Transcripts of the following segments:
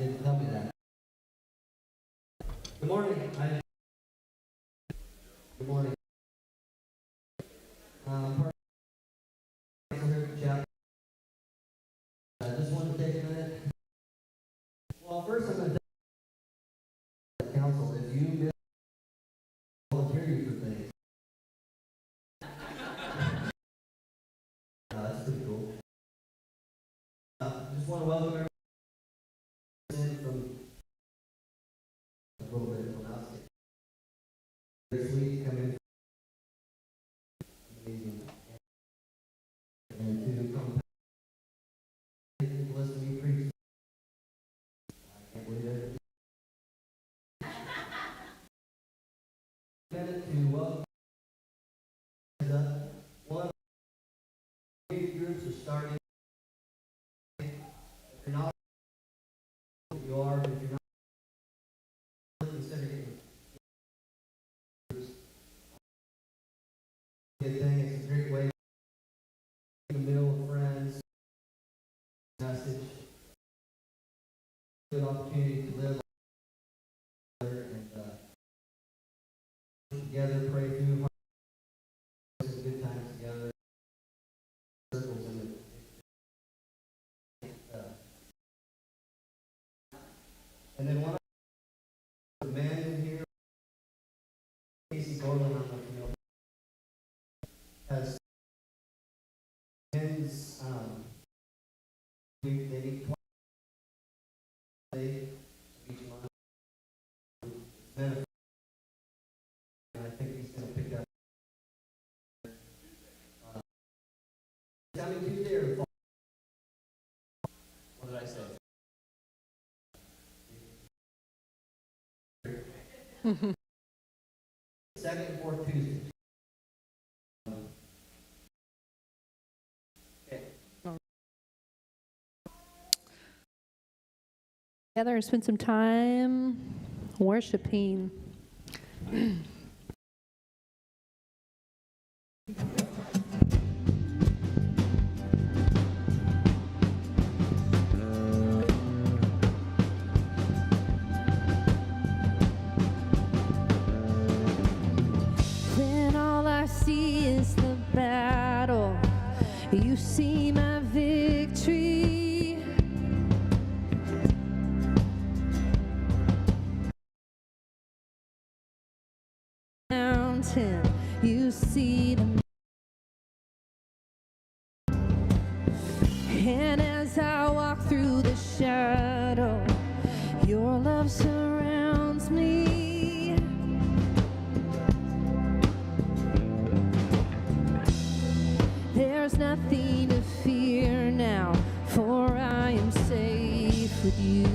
Didn't tell me that. Good morning. Good morning. I just want to take a minute. Well, first I'm going to tell the council, if you miss volunteer you for things. That's pretty cool. Just want to welcome everyone in from a little bit from outside. This week coming amazing. And to come listen to me preach. I can't believe it. To welcome one of the groups is starting. If you're not, you are. If you're not, consider getting groups. Good thing. It's a great way to meet a meal with friends. Message. Good opportunity to live together and together, pray through. Some good times together. Circles in it. And then one of the men in here, Casey Gorman, I don't know if you know, has men's, they meet twice a day, each month. And I think he's going to pick up. Coming Tuesday or fall? What did I say? Second and fourth Tuesday. Okay. Together and spend some time worshiping. When all I see is the battle, you see my victory. Mountain, you see the and as I walk through the shadow, your love surrounds me. There's nothing to fear now, for I am safe with you.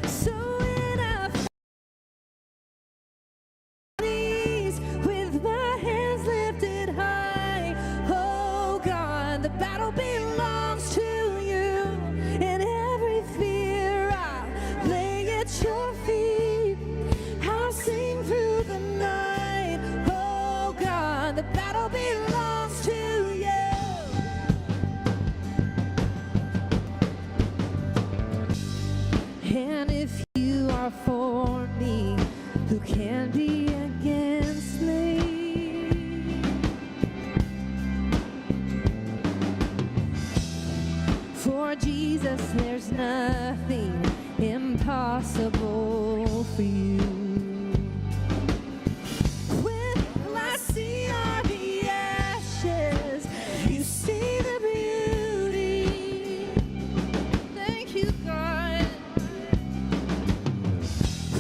So when I knees with my hands lifted high, oh God, the battle belongs to you, and every fear I lay at your feet. I'll sing through the night, oh God, the battle belongs to you. And if you are for me, who can be against me? For Jesus, there's nothing impossible for you. When I see all the ashes, you see the beauty. Thank you, God.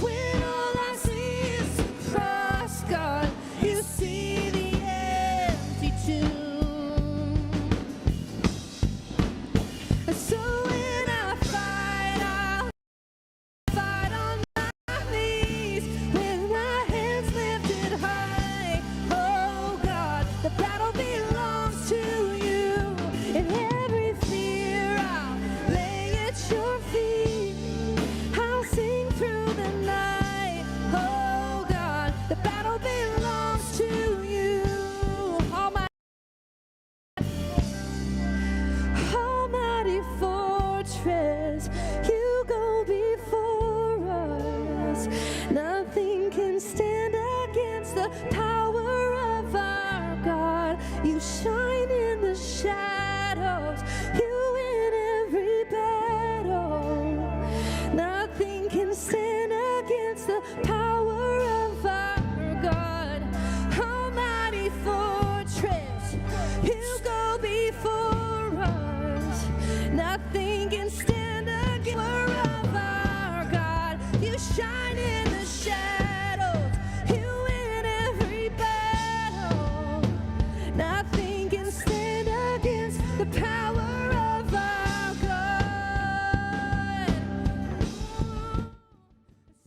When all I see is the cross, God, you see the empty tomb. So when I fight, I'll fight on my knees. against the power of our God. You shine in the shadows, you win every battle. Nothing can stand against the power of our God. Almighty fortress, you go before us. Nothing can stand against the power of our God. You shine in the shadows, you win every battle. Nothing can stand against the power of our God.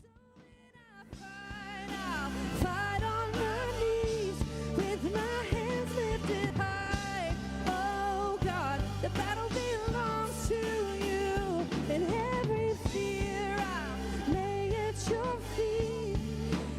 So when I fight, I'll fight on my knees with my hands lifted high. Oh God, the battle belongs to you, and every fear I'll lay at your feet.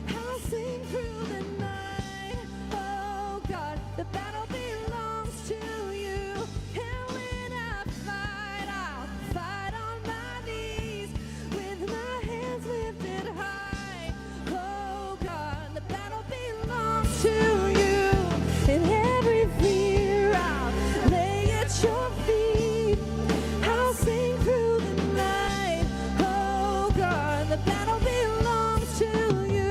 I'll sing through the night. Oh God, the battle belongs to you. And when I fight, I'll fight on my knees with my hands lifted high. Oh God, the battle belongs to you. And every fear I'll lay at your feet. I'll sing through the night. Oh God, the battle belongs to you.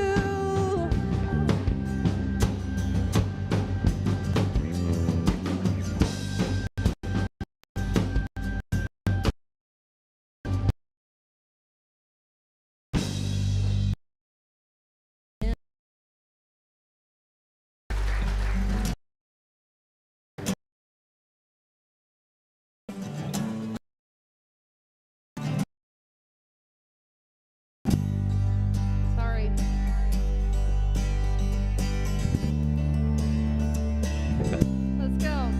Sorry. Let's go.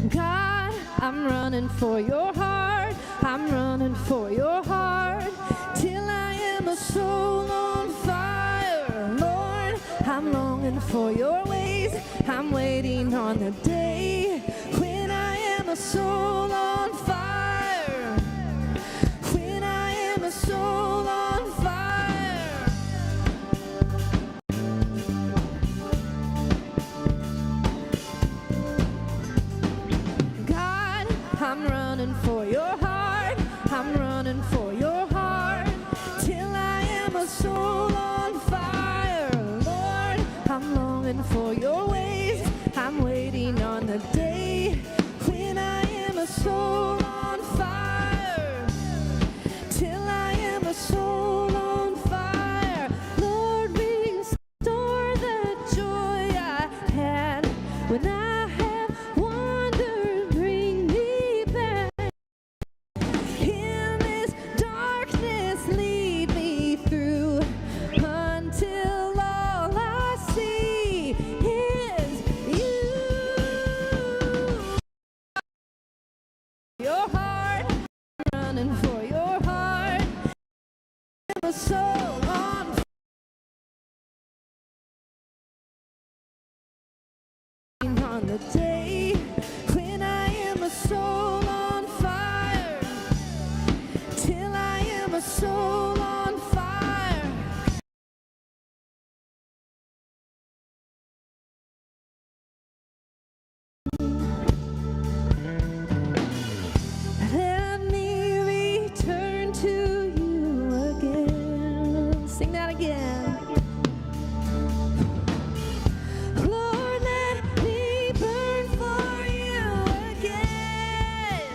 God, I'm running for your heart. I'm running for your heart till I am a soul on fire. Lord, I'm longing for your ways. I'm waiting on the day when I am a soul on fire. When I am a soul on fire. God, I'm running for your heart. I'm running for your heart till I am a soul on fire. Lord, I'm longing for your ways. I'm waiting on the day when I am a soul on fire. Till I am a soul on fire. Lord, restore the joy I had when I have wandered. Bring me back. In this darkness, lead me through until all I see is you. Your heart, I'm running for your heart. I'm a soul on fire. On the day when I am a soul on fire. Till I am a soul on fire. Let me return to you again. Sing that again. Lord, let me burn for you again.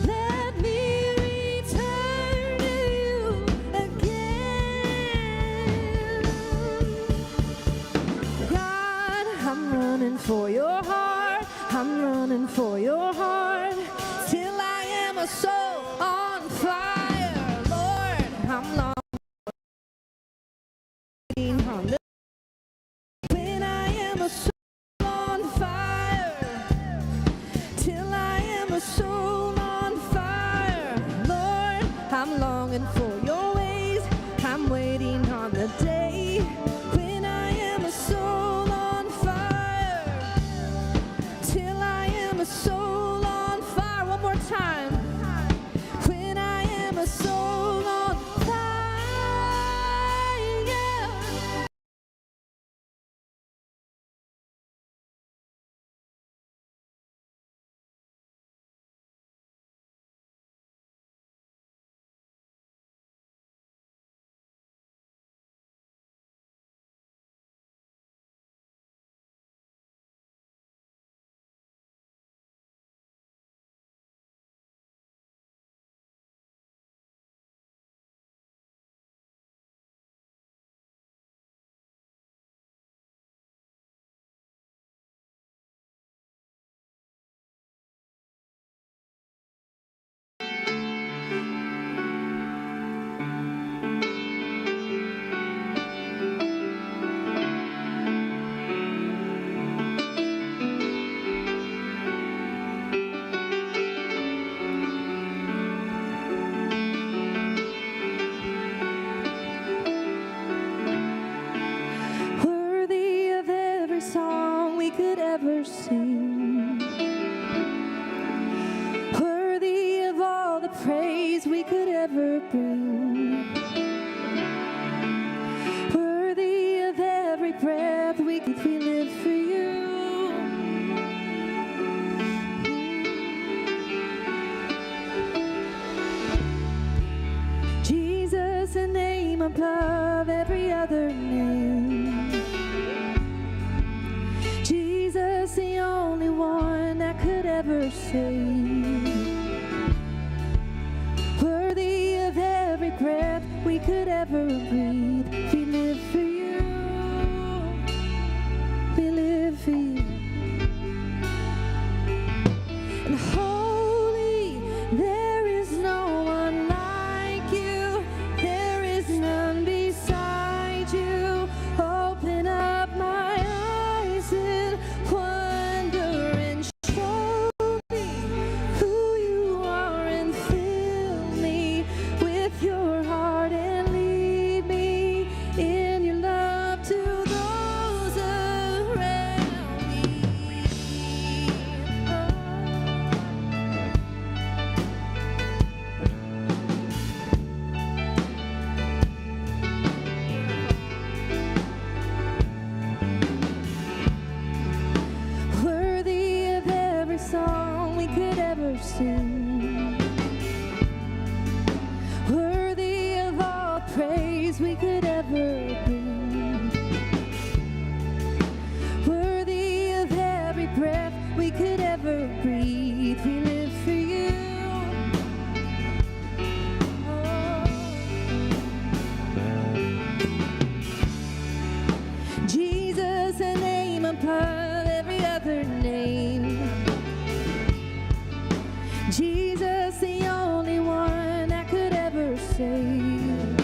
Let me return to you again. God, I'm running for your heart. I'm running for your heart till I am a soul on fire. Lord, I'm longing on the when I am a soul on fire. Till I am a soul on fire. Lord, I'm longing for your ways. I'm waiting on the day when I am a soul on fire. Till I am a soul on above every other name. Jesus, the only one that could ever save. Worthy of every breath we could ever breathe. We live for you. We live for you. And holy, there is no one like you. There is none beside you. Open up my eyes in wonder and show me who you are, and fill me with your heart and lead me in your love to those around me. Worthy of every song we could ever sing. Worthy of all praise we could ever bring. Worthy of every breath we could ever breathe. We live for you. Jesus, a name above every other name. Jesus, the only one that could ever save.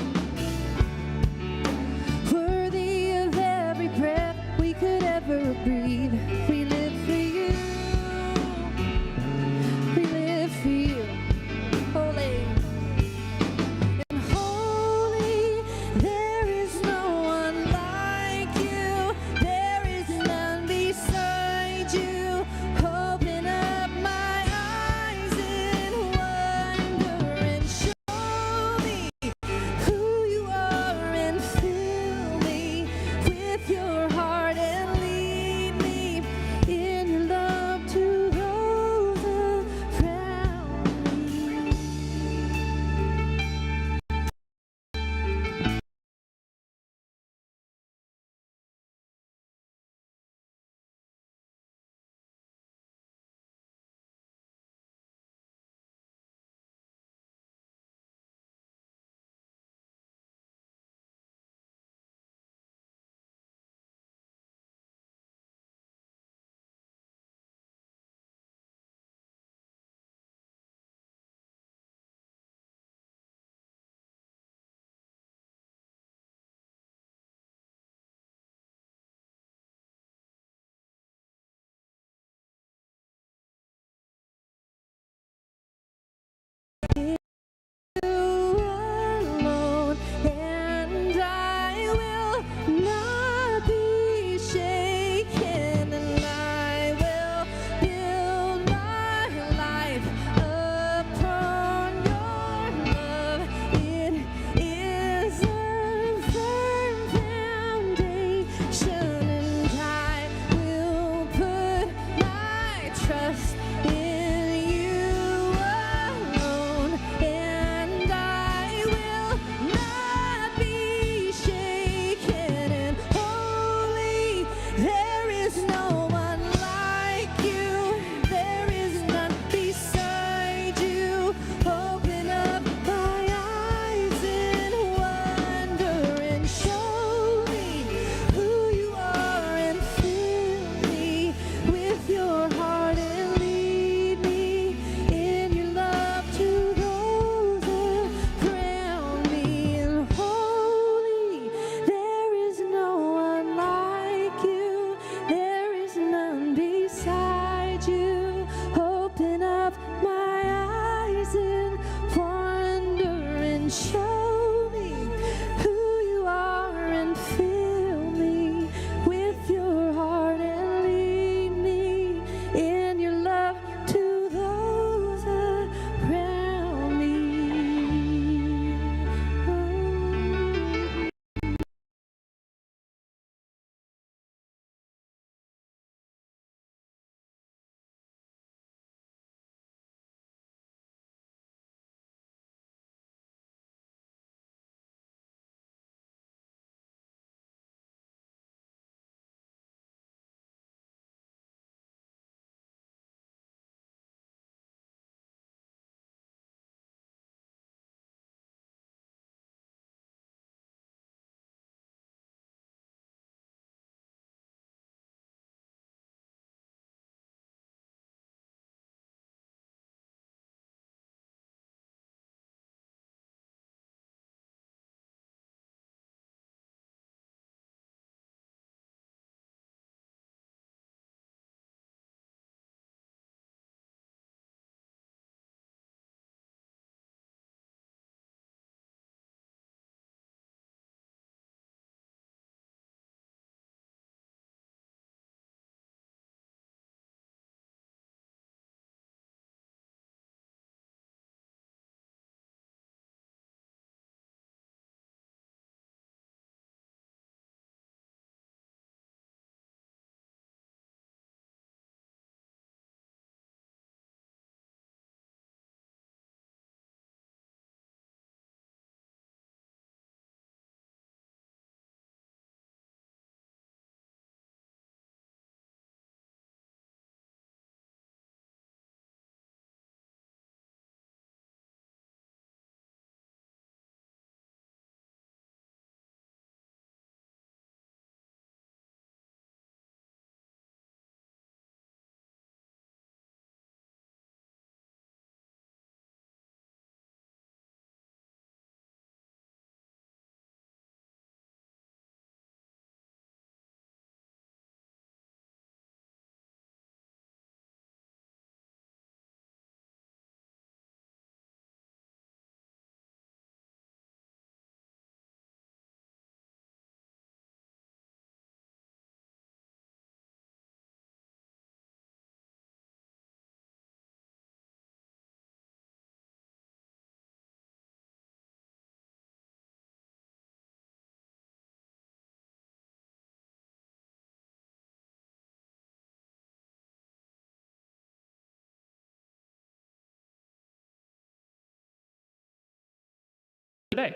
today.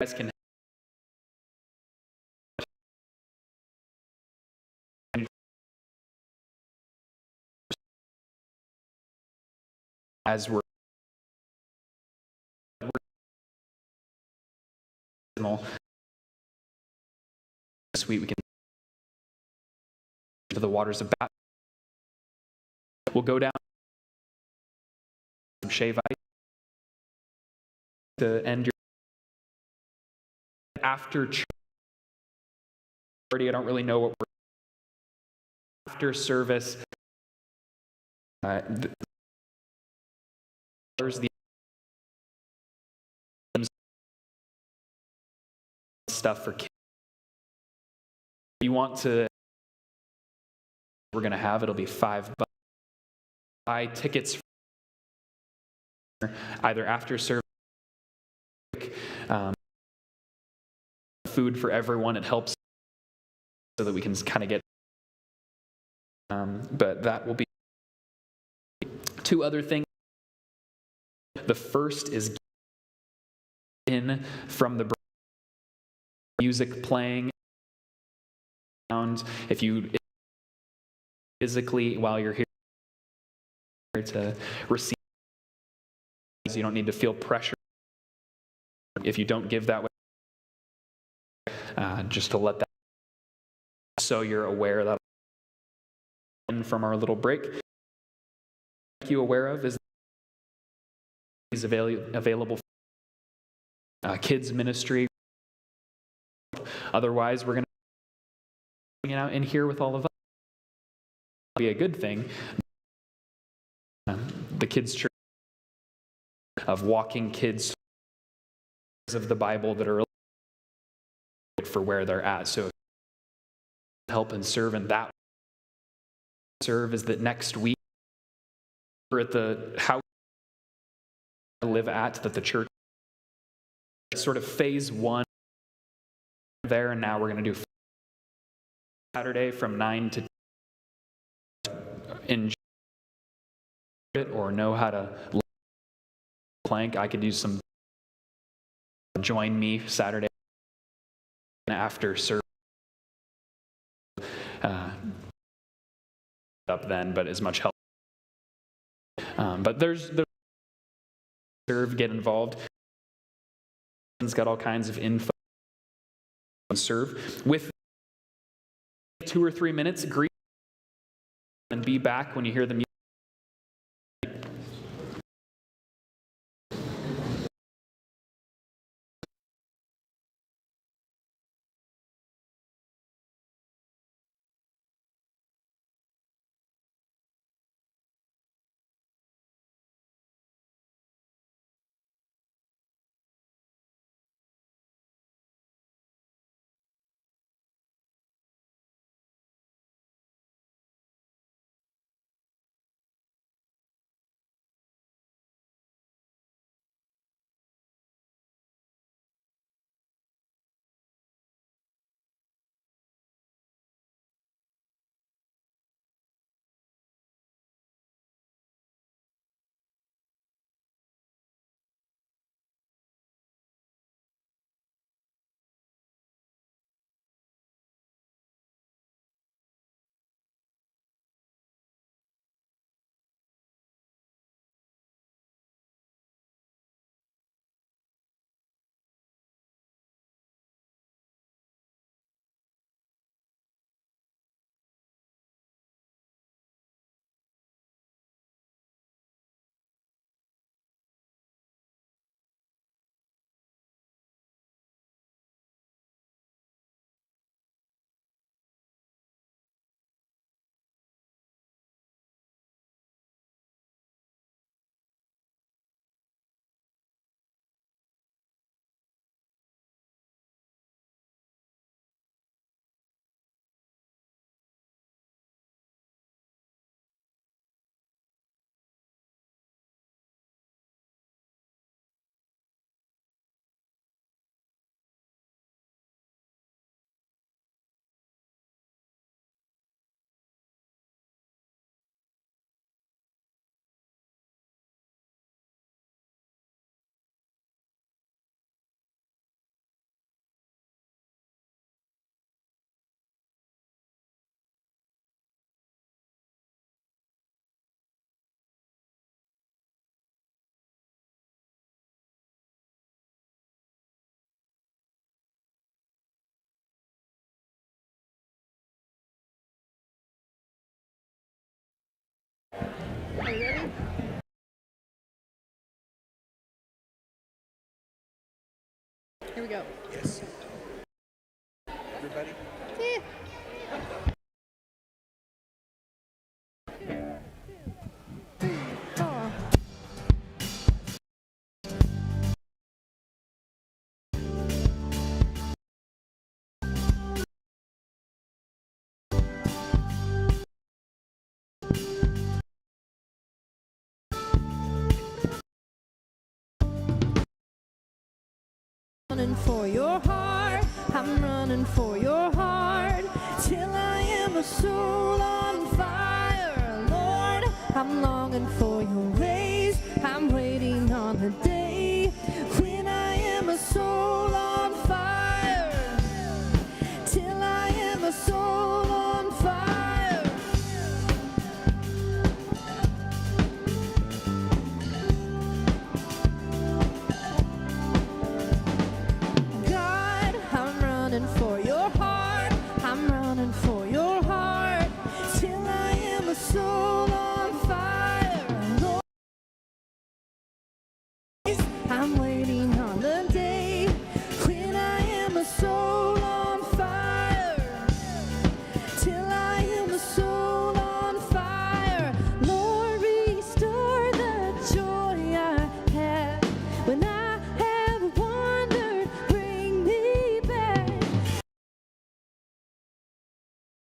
You guys can as we're this week we can to the waters of baptism. We'll go down some shave ice to end your after church. I don't really know what we're after service. The stuff for kids. If you want to, we're going to have, it'll be $5. Buy tickets either after service, food for everyone. It helps so that we can kind of get, but that will be two other things. The first is in from the music playing around. If you physically, while you're here to receive, you don't need to feel pressure. If you don't give that way, just to let that, so you're aware that from our little break, you aware of is available for kids ministry. Otherwise, we're going to hang out in here with all of us. It'll be a good thing. The kids' church of walking kids of the Bible that are for where they're at. So help and serve in that. Serve is that next week we're at the house I live at, that the church, sort of phase one there, and now we're going to do Saturday from 9 to enjoy it or know how to plank. I could use some. Join me Saturday after service. Up then, but as much help. But there's serve, get involved. It's got all kinds of info. Serve with 2 or 3 minutes. Greet and be back when you hear the music. Here we go. Yes. Everybody? Yeah. Oh. Running for your heart, I'm running for your heart, till I am a soul on fire. Lord, I'm longing for your ways, I'm waiting on the day when I am a soul on fire, till I am a soul on fire. God, I'm running for your heart, I'm running for your heart, till I am a soul on fire. Lord, I'm waiting on the day when I am a soul on fire, till I am a soul on fire. Lord, restore the joy I had when I have wandered. Bring me back,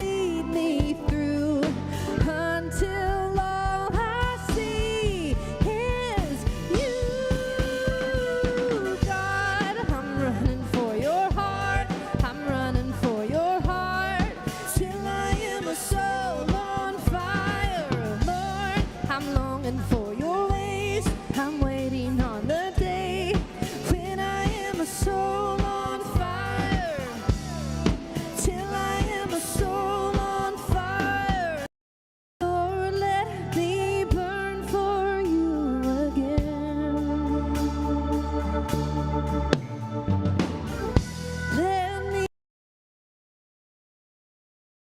lead me through until all I see is you. God, I'm running for your heart, I'm running for your heart, till I am a soul on fire. Lord, I'm longing for your ways, I'm waiting on the day when I am a soul on fire, till I am a soul on fire. Lord, let me burn for you again. Let me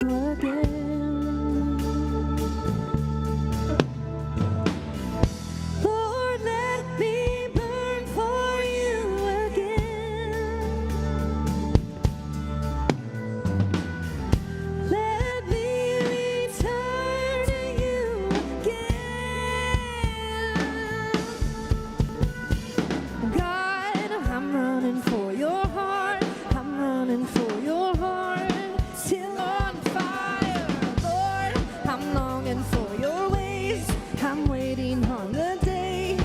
again. Lord, let me burn for you again. Let me return to you again. God, I'm running for your heart, I'm running for your heart, till on fire. Lord, I'm longing for your ways, I'm waiting on the day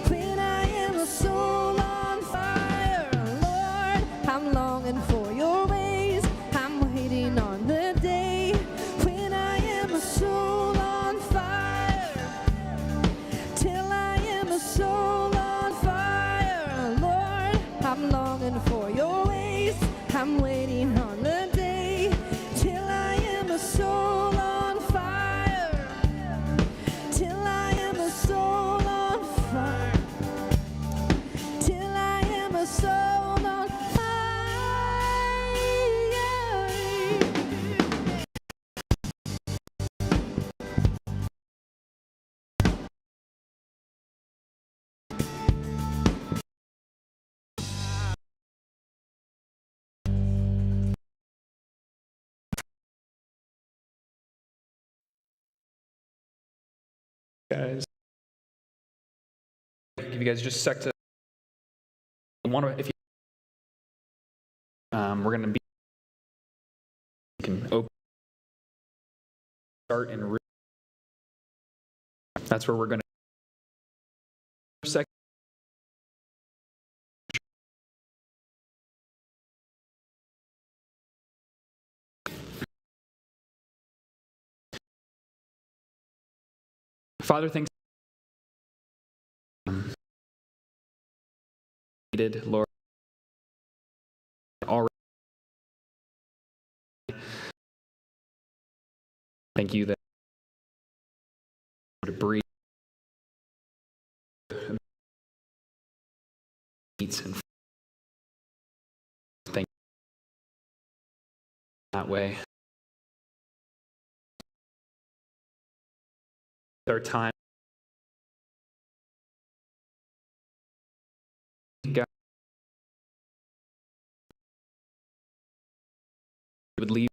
when I am a soul on fire. Lord, I'm longing for your ways, I'm waiting on the day when I am a soul on fire, till I am a soul on fire. Lord, I'm longing for your ways, I'm waiting on the day till I am a soul on fire, till I am a soul on fire, till I am a soul on fire. Guys, give you guys just a sec to if you we're going to be you can open start and that's where we're going to sec. Father, thanks needed, Lord, already. Thank you that to breathe eats and thank you that way. Our time, God, would leave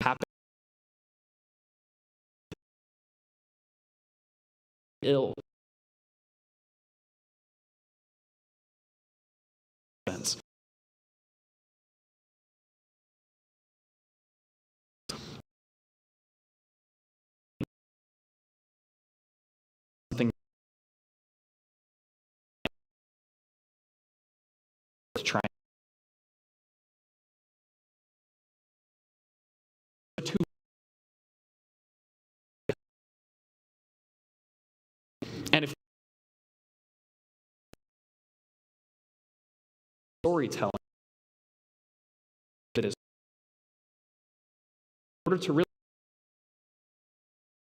happen ill. Sense. Something worth trying. And if storytelling that is in order to really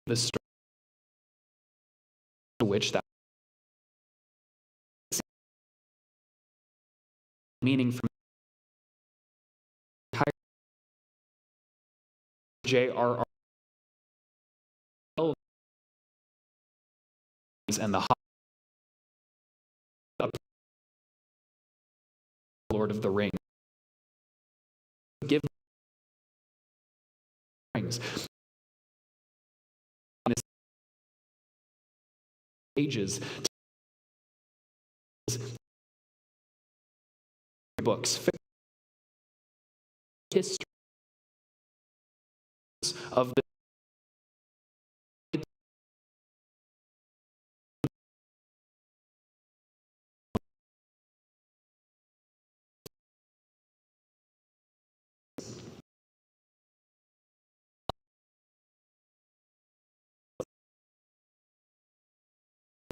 the story to which that meaning from entire J.R.R. and the Lord of the Rings. ages, books, history of the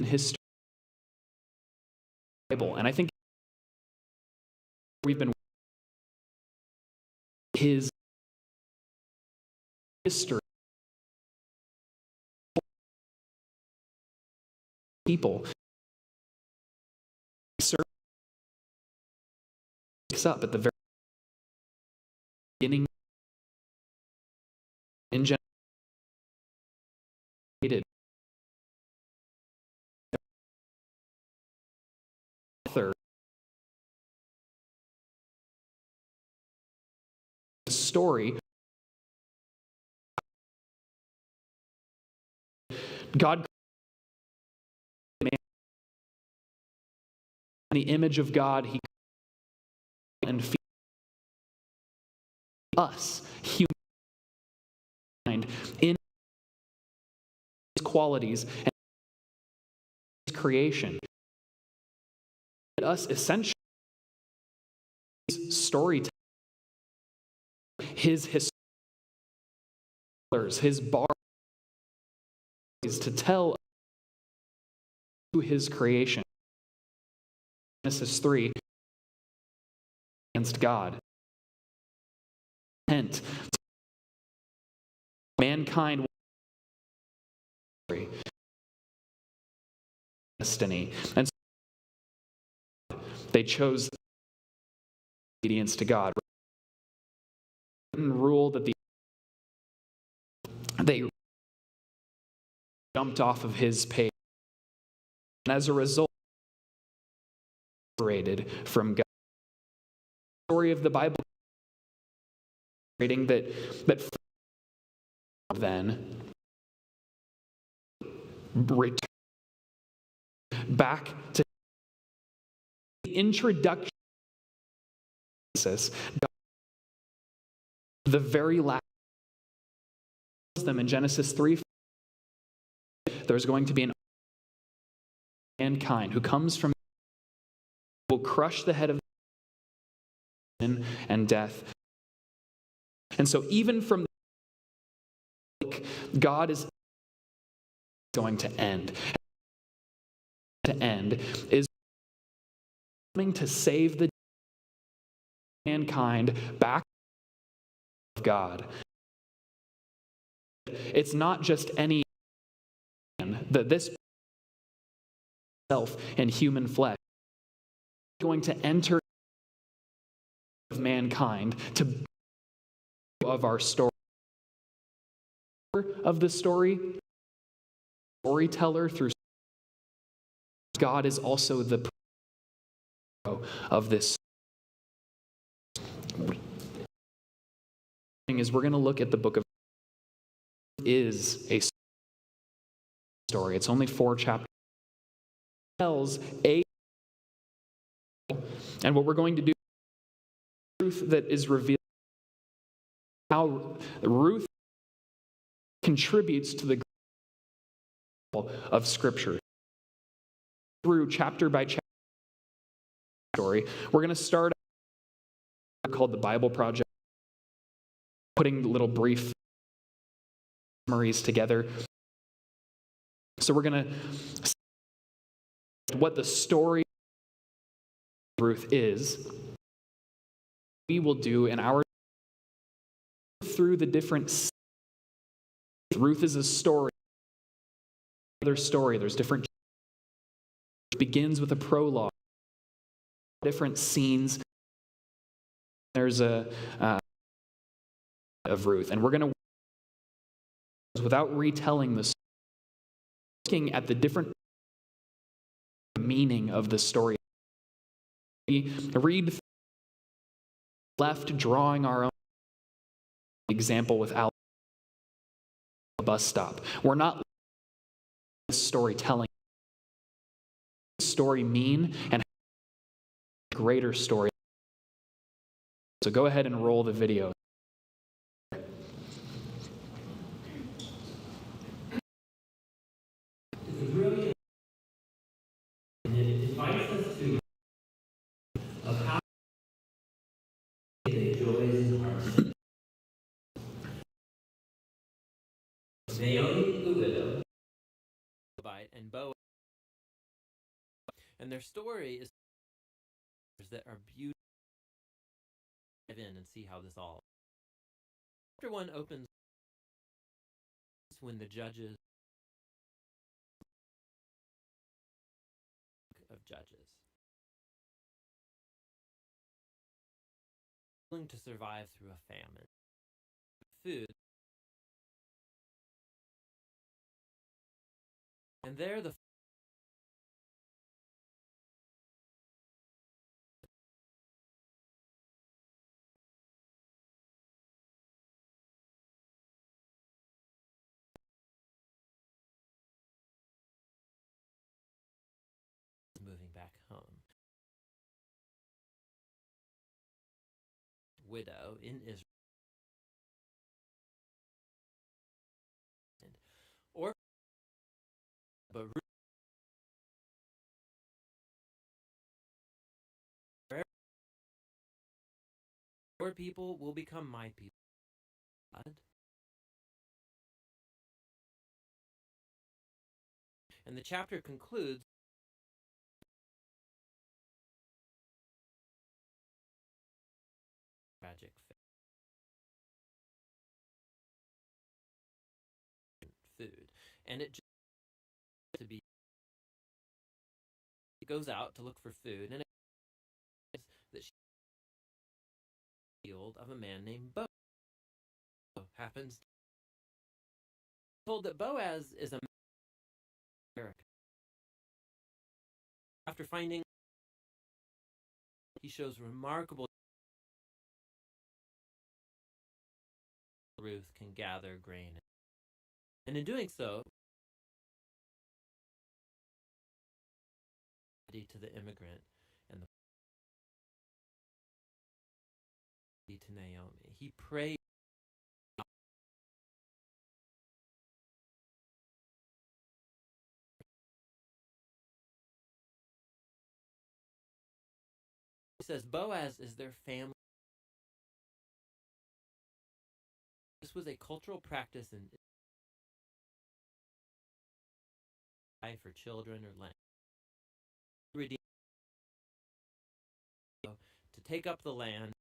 history Bible. And I think we've been his history people picks up at the very beginning in general author the story God man in the image of God he and feed us humankind in his qualities and his creation. Us essentially his storytelling, his historians, his bars to tell to his creation. Genesis 3 against God. Intent mankind destiny. And so they chose obedience to God. Rule that they jumped off of his page. And as a result, separated from God. The story of the Bible that then return back to the introduction the very last them in Genesis 3 there's going to be an mankind who comes from will crush the head of sin and death. And so even from God is going to end. To end is coming to save the mankind back to God. It's not just any man, that this self and human flesh is going to enter of mankind to of our story of the storyteller through God is also the of this thing is we're going to look at the book of is a story. It's only 4 chapters. It tells a and what we're going to do truth that is revealed how Ruth contributes to the of Scripture through chapter by chapter story. We're going to start called the Bible Project, putting little brief summaries together. So we're going to what the story of Ruth is. We will do in our through the different. Ruth is a story. Another story. There's different. It begins with a prologue. Different scenes. There's a of Ruth, and we're going to, without retelling this, looking at the different meaning of the story. We read left, drawing our own example with Al bus stop. We're not storytelling. story mean and a greater story. So go ahead and roll the video. It's brilliant, and it invites us to of how the joys and hardship. Naomi the widow, and Boaz, and their story is that are beautiful. Dive in and see how this all. Chapter 1 opens when the judges of Judges, willing to survive through a famine, food, and there the moving back home. Widow in Israel. Or but your people will become my people. And the chapter concludes tragic food, and it just to be it goes out to look for food, and it that she field of a man named Boaz happens told that Boaz is a American. After finding, he shows remarkable. Ruth can gather grain, and in doing so, to the immigrant and to Naomi. He prayed. He says Boaz is their family. This was a cultural practice in for children or land. To take up the land,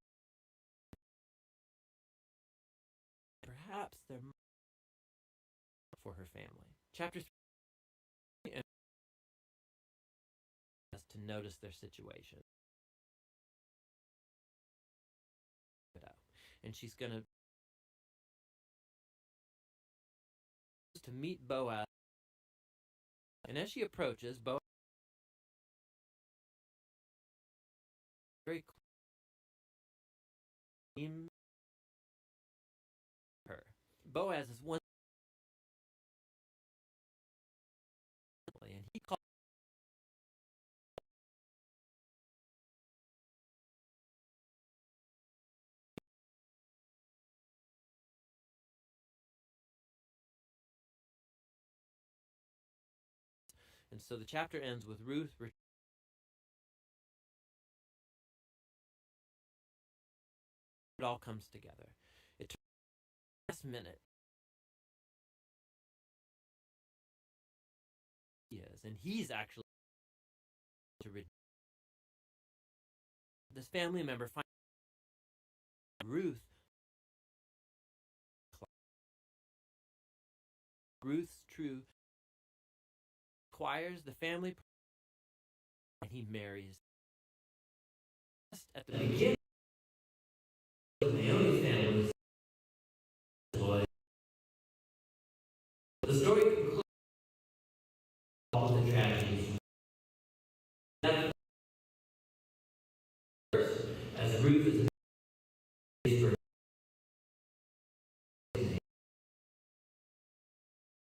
perhaps they're for her family. Chapter 3 has to notice their situation. And she's going to meet Boaz. And as she approaches, Boaz very clean her. Boaz is one, and he called. And so the chapter ends with Ruth. It all comes together. It took the last minute. He is, and he's actually to this family member finds Ruth's true acquires the family, and he marries. Just at the beginning, Naomi's family was the story concludes all the tragedies. As Ruth is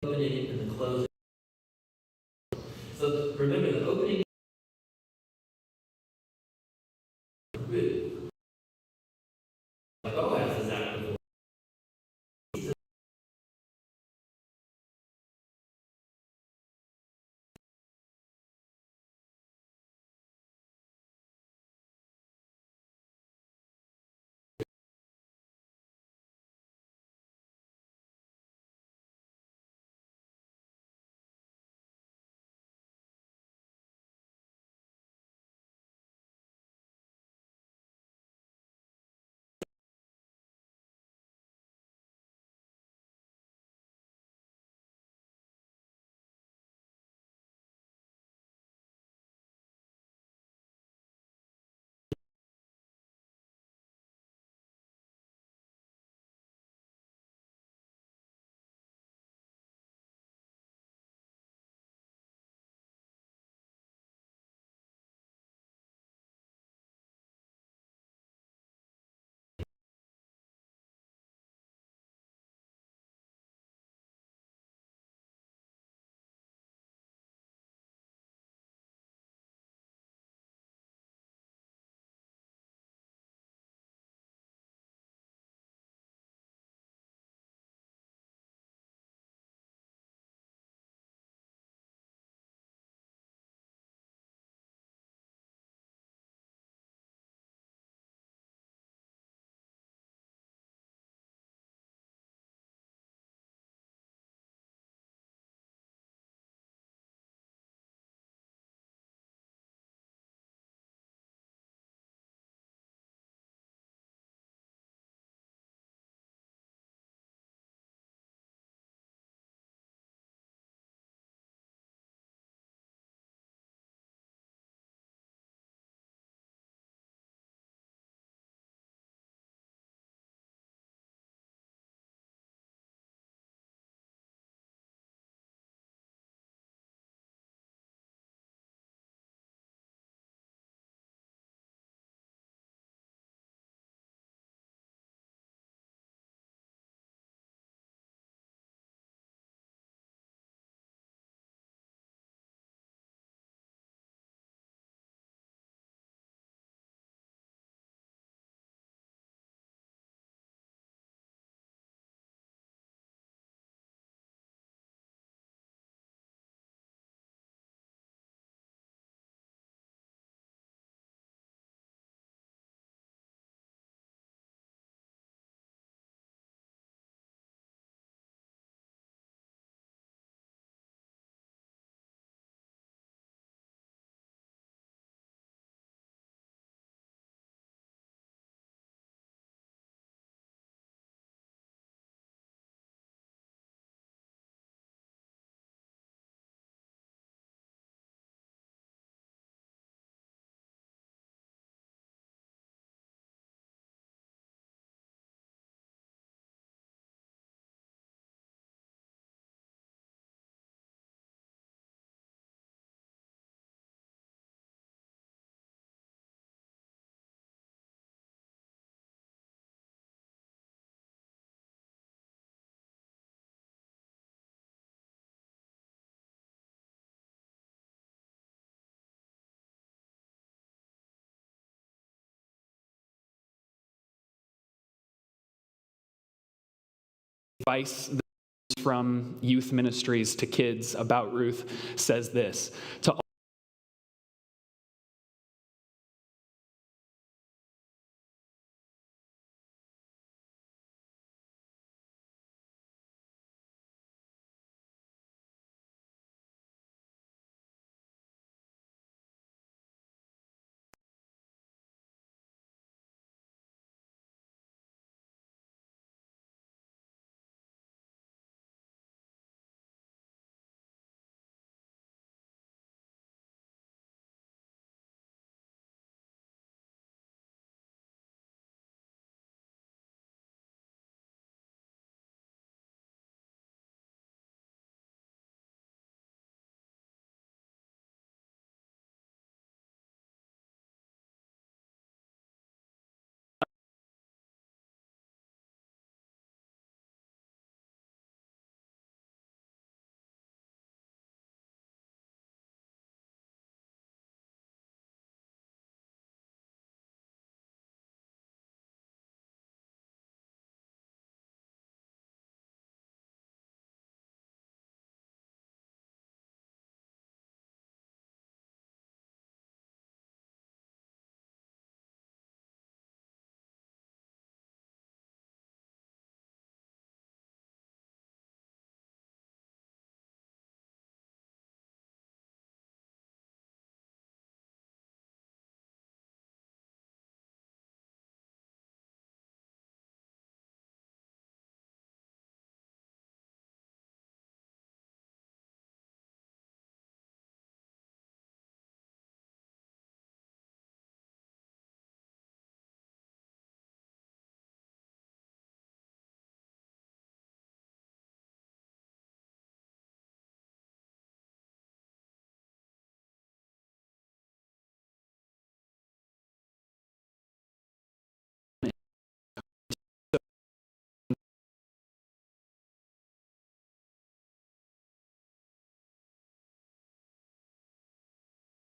opening and the closing. So remember the opening Boaz is actively advice from youth ministries to kids about Ruth says this: to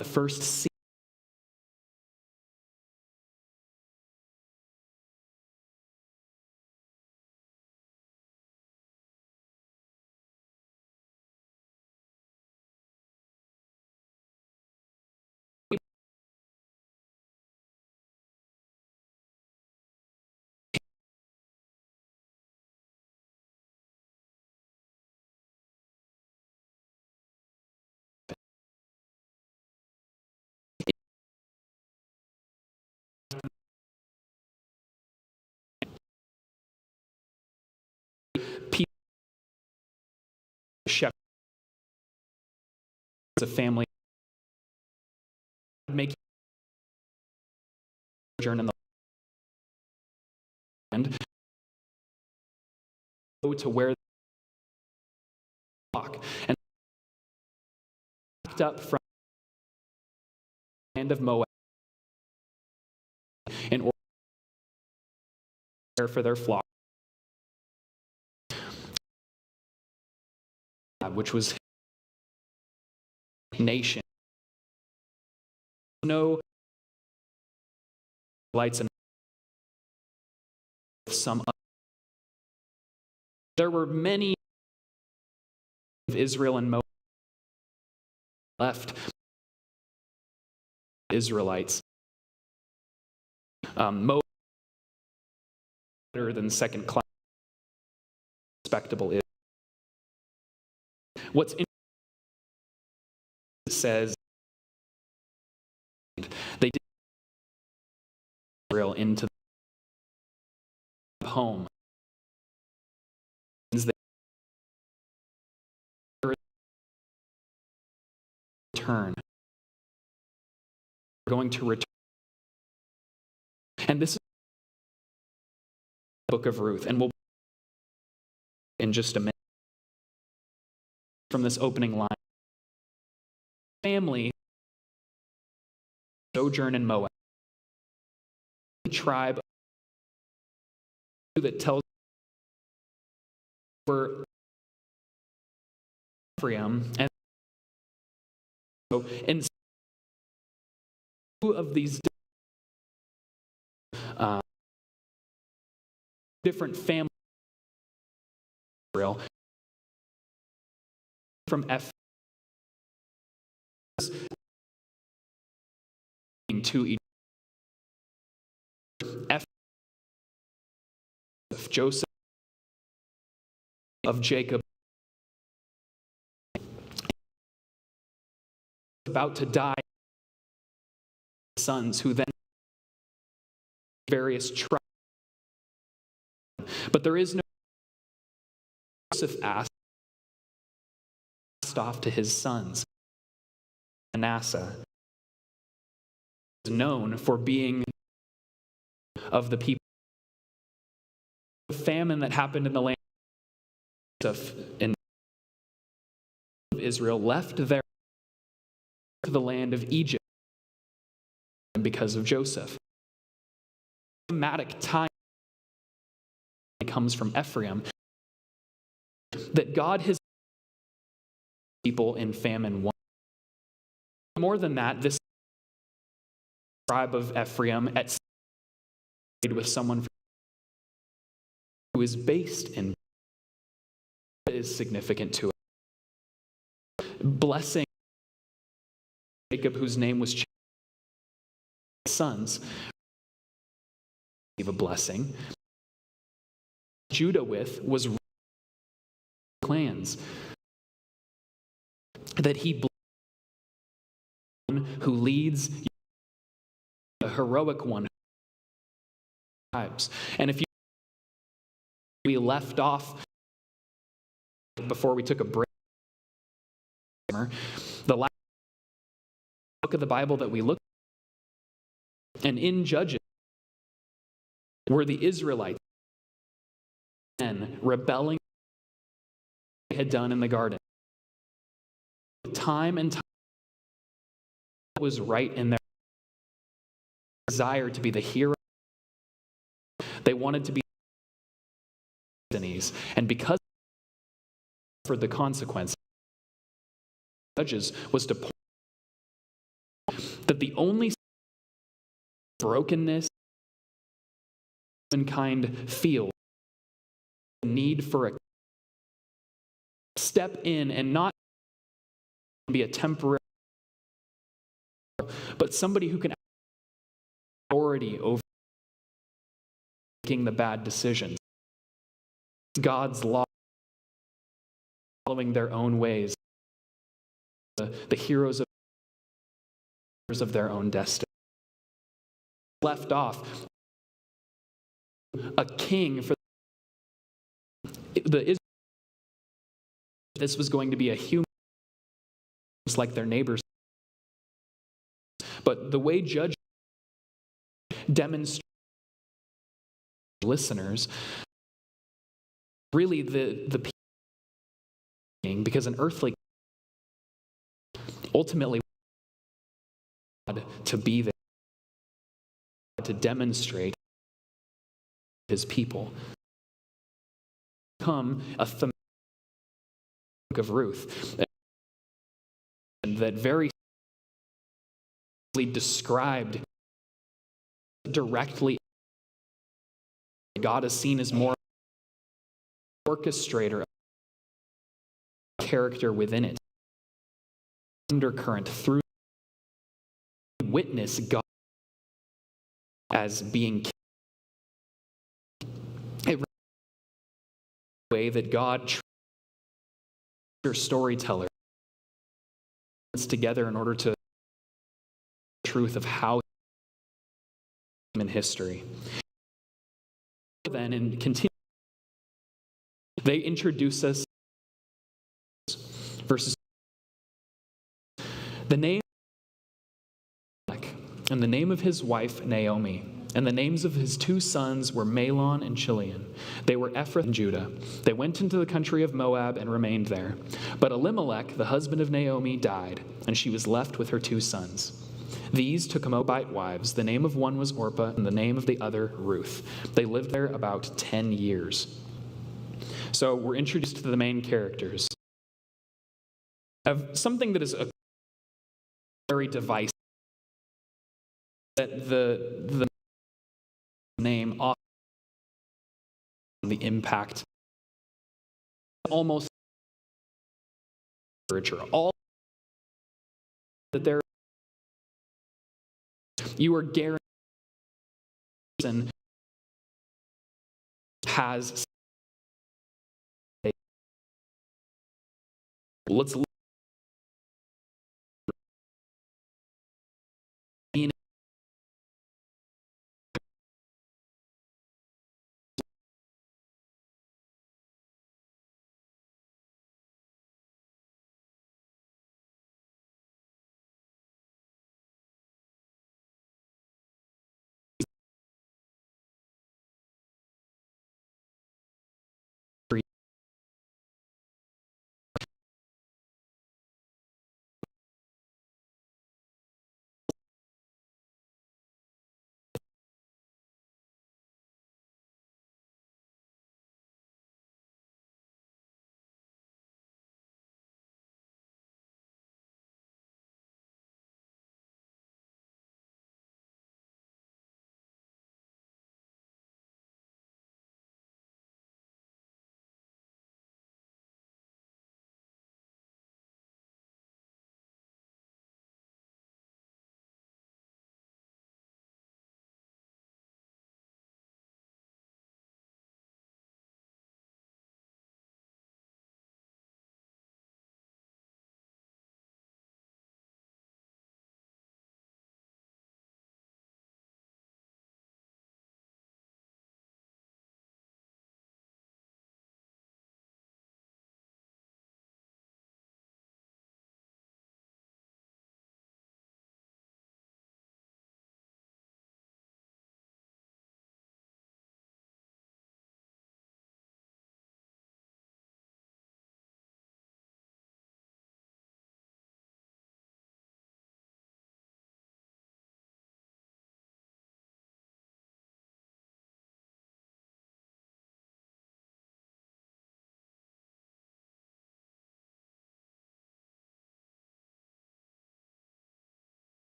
the first seed. People, shepherds, a family, make sojourn in the land, go to where they walk, and packed up from the land of Moab in order to care for their flock, which was nation. No lights and some. There were many of Israel and Moab left. Israelites. Moab better than second class. Respectable is. What's interesting says they did Israel into the home. They return. They're going to return. And this is the book of Ruth, and we'll in just a minute from this opening line. Family sojourn in Moab. The tribe that tells were Ephraim, and so in two of these different families Israel from Ephraim to Egypt. Joseph of Jacob about to die, sons who then various tribes. But there is no Joseph asked off to his sons. Manasseh is known for being of the people. The famine that happened in the land of Israel left there to the land of Egypt because of Joseph. Dramatic time comes from Ephraim that God has people in famine one. More than that, this tribe of Ephraim at with someone who is based in is significant to it. Blessing Jacob, whose name was changed, sons receive a blessing. Judah with was clans that he who leads a heroic one tribes. And if we left off before we took a break, the last book of the Bible that we looked at, and in Judges were the Israelites rebelling they had done in the garden. Time and time was right in their desire to be the hero. They wanted to be destinies, and because for the consequence, Judges was to point that the only brokenness mankind feels, the need for a step in and not be a temporary, but somebody who can have authority over making the bad decisions. God's law, following their own ways, the heroes of their own destiny. Left off, a king for the Israelites. This was going to be a human, just like their neighbors. But the way Judges demonstrate listeners, really the king, because an earthly ultimately God to be there, to demonstrate his people. Become a thematic of Ruth, and that very described directly. God is seen as more orchestrator, character within it, undercurrent through witness God as being a way that God storyteller puts together in order to truth of how in history. Then and continue, they introduce us verses the name and the name of his wife Naomi, and the names of his two sons were Mahlon and Chilion. They were Ephrath and Judah. They went into the country of Moab and remained there. But Elimelech, the husband of Naomi, died, and she was left with her two sons. These took Moabite wives. The name of one was Orpah, and the name of the other Ruth. They lived there about 10 years. So we're introduced to the main characters of something that is a very divisive. That the name often the impact almost literature. All that there you are guaranteed has let's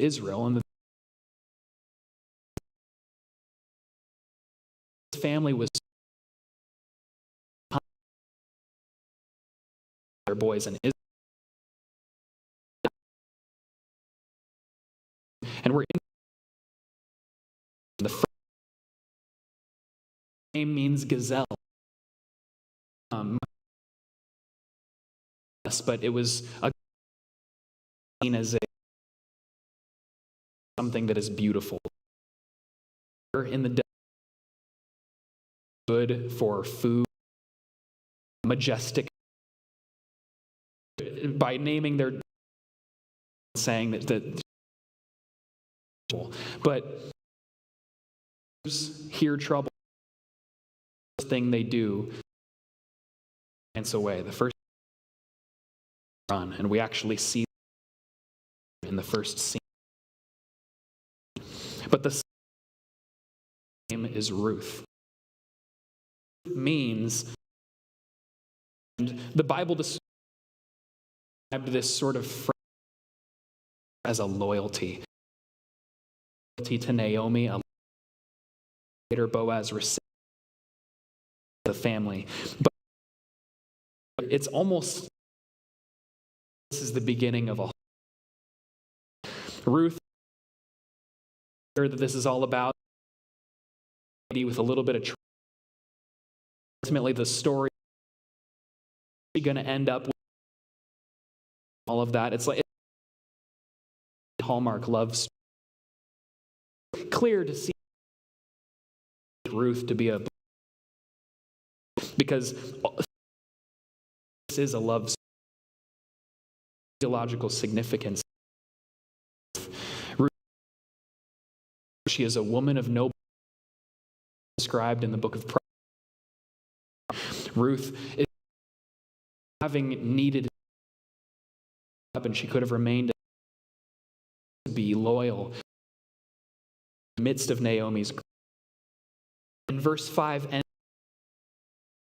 Israel, and the family was their boys in Israel. And we're in the first name means gazelle. But it was seen as something that is beautiful. In the desert, good for food, majestic. By naming their, saying that but hear trouble. The first thing they do dance away. The first run, and we actually see in the first scene. But the name is Ruth. Means, and the Bible described this sort of phrase as a loyalty. Loyalty to Naomi, later Boaz received the family. But it's almost, this is the beginning of a Ruth, that this is all about, with a little bit of ultimately the story is going to end up with all of that. It's like Hallmark loves. Clear to see Ruth to be a, because this is a love story. Theological significance. Ruth, she is a woman of noble, described in the book of Proverbs. Ruth is having needed up, and she could have remained to be loyal in the midst of Naomi's. In verse 5, and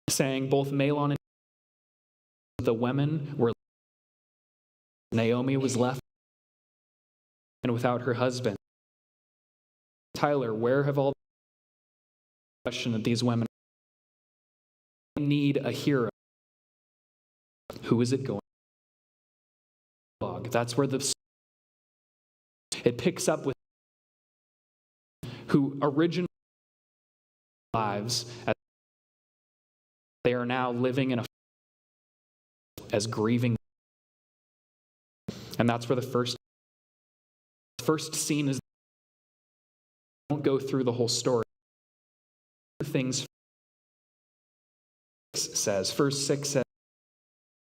saying both Mahlon and the women were, Naomi was left and without her husband. Tyler, where have all the question that these women need a hero? Who is it going? That's where it picks up with who originally lives as they are now living in a as grieving, and that's where the first scene is. I won't go through the whole story. Things says, verse 6 says,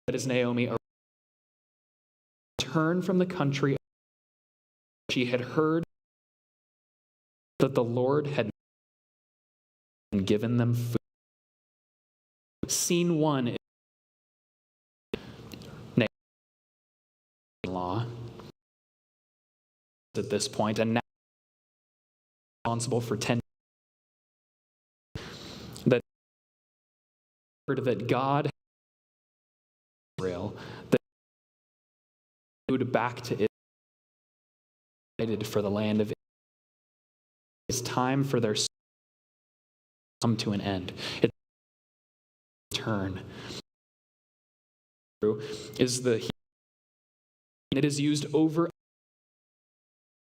that is Naomi returned from the country. She had heard that the Lord had given them food. Scene 1 is Naomi-in-law at this point, and now responsible for 10. That God, Israel, that food back to Israel, for the land of Israel. It's time for their come to an end. It's turn. Is the it is used over.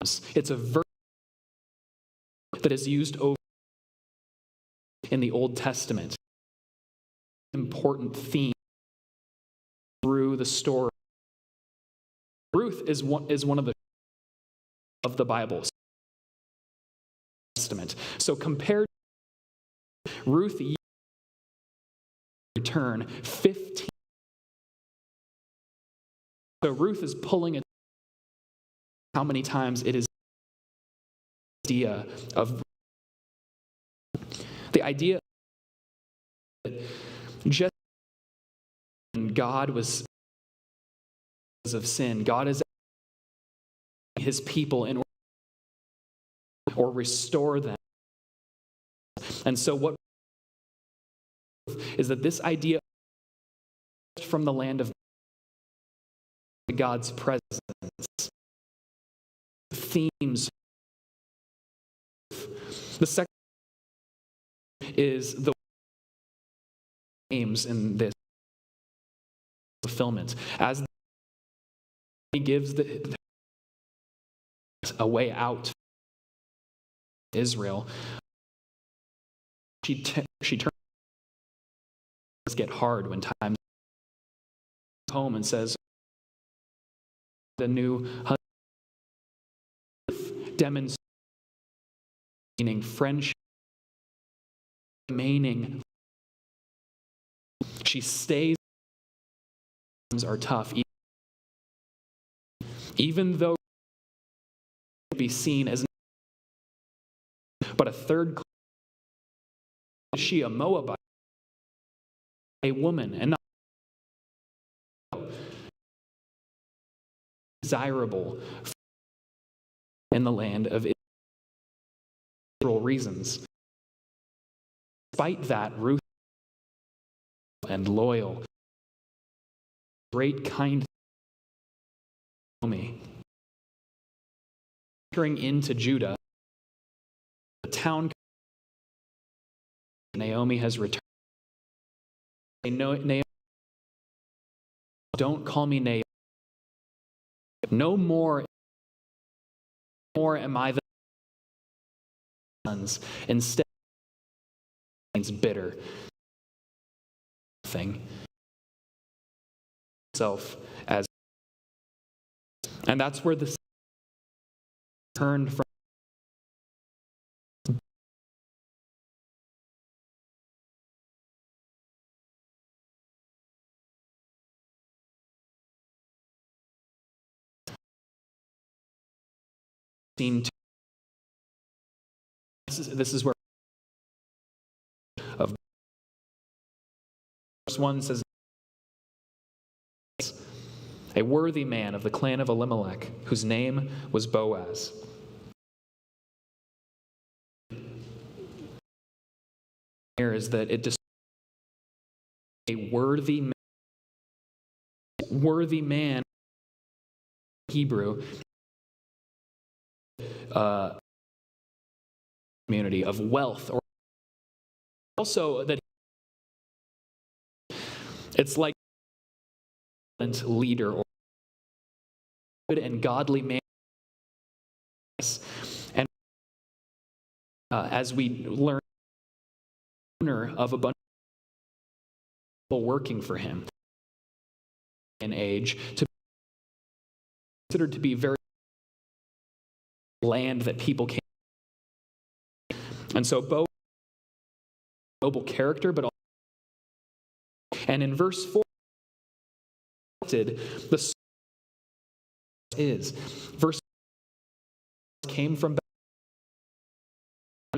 It's a verb that is used over in the Old Testament. Important theme through the story. Ruth is one of the Bible's Testament. So compared to Ruth return 15. So Ruth is pulling it. How many times it is the idea that just God was of sin. God is his people in order or restore them. And so what is that this idea from the land of God's presence themes. The second is the aims in this fulfillment. As he gives a way out to Israel, she turns get hard when times home and says the new husband demonstrating meaning friendship remaining. She stays. Times are tough, even though be seen as but a third. Is she a Moabite, a woman, and not desirable in the land of Israel reasons? Despite that, Ruth and loyal, great kindness. Naomi entering into Judah, the town. Naomi has returned. Naomi, don't call me Naomi. No more am I the sons. Instead, it's bitter thing. Self as, and that's where the turned from. This is where of verse 1 says, a worthy man of the clan of Elimelech, whose name was Boaz. Here is that it describes a worthy man, Hebrew, community of wealth, or also that it's like a leader or good and godly man, and as we learn, owner of a bunch of people working for him in age to be considered to be very land that people came. And so both noble character, but also, and in verse 4, the is verse came from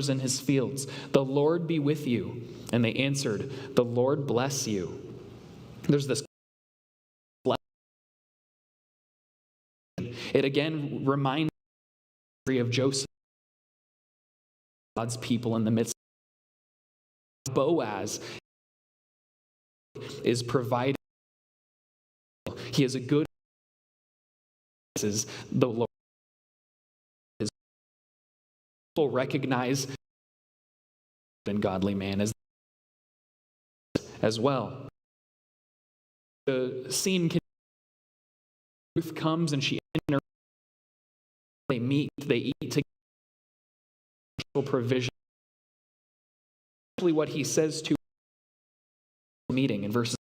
in his fields. The Lord be with you. And they answered, the Lord bless you. There's this. It again reminds me of Joseph, God's people in the midst. Boaz is providing. He is a good. The Lord. His people recognize and godly man as well. The scene. Ruth comes and she enters. They meet. They eat together. Provision. Actually, what he says to the meeting in verses.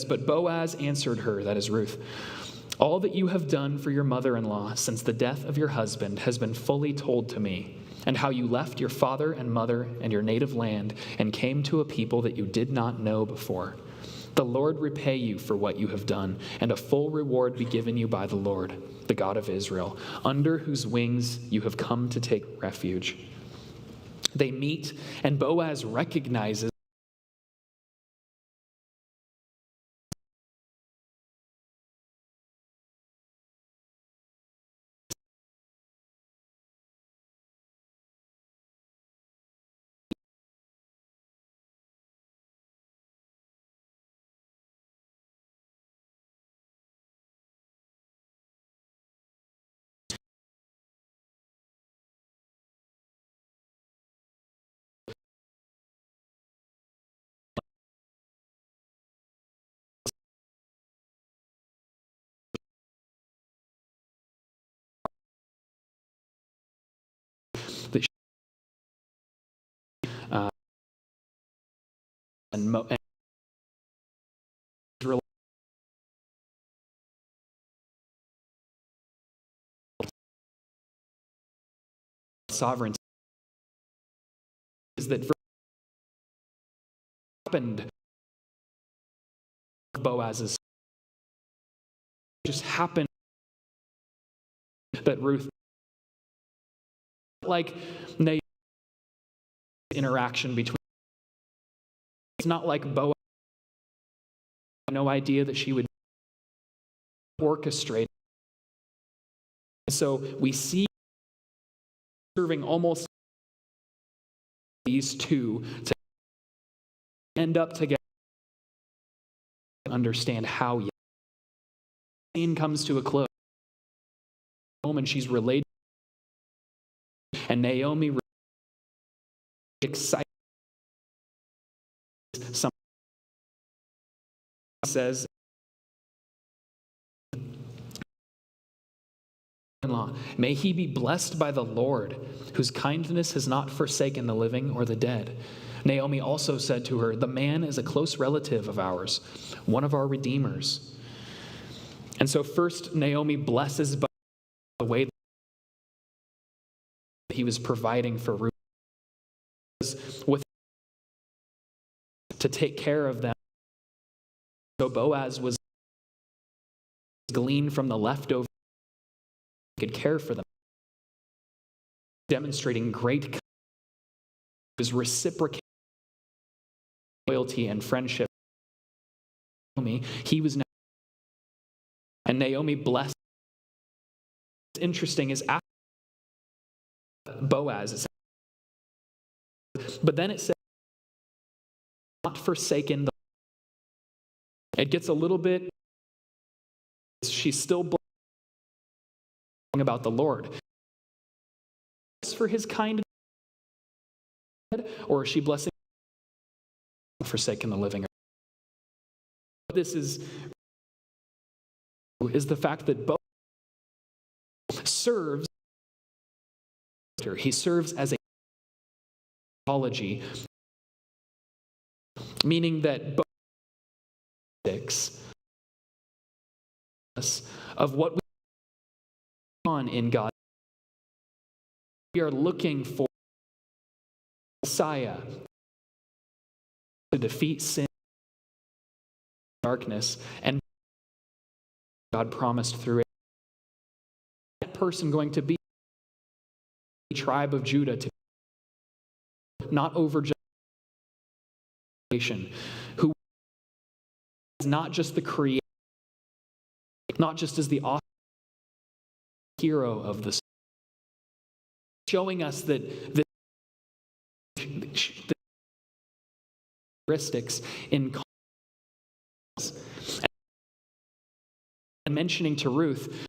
But Boaz answered her, that is Ruth, all that you have done for your mother-in-law since the death of your husband has been fully told to me, and how you left your father and mother and your native land and came to a people that you did not know before. The Lord repay you for what you have done, and a full reward be given you by the Lord, the God of Israel, under whose wings you have come to take refuge. They meet, and Boaz recognizes and sovereignty is that happened Boaz's just happened that Ruth, like Naomi's interaction between, it's not like Boaz had no idea that she would orchestrate. So we see serving almost these two to end up together, understand how the scene comes to a close. And she's related, and Naomi excited. Some says, "May he be blessed by the Lord, whose kindness has not forsaken the living or the dead." Naomi also said to her, "The man is a close relative of ours, one of our redeemers." And so first Naomi blesses by the way that he was providing for Ruth with to take care of them. So Boaz was gleaned from the leftover, could care for them, demonstrating great, was reciprocating loyalty and friendship. He was now, and Naomi blessed. What's interesting is after Boaz, but then it says, "Not forsaken." It gets a little bit. She's still blessing about the Lord for His kindness, or is she blessing forsaken the living? This is the fact that Boaz serves. He serves as a apology, meaning that Boaz of what we on in God. We are looking for Messiah to defeat sin, darkness, and God promised through it. That person going to be the tribe of Judah, to not over generation, who is not just the creator, not just as the author, hero of the, showing us that the characteristics in and mentioning to Ruth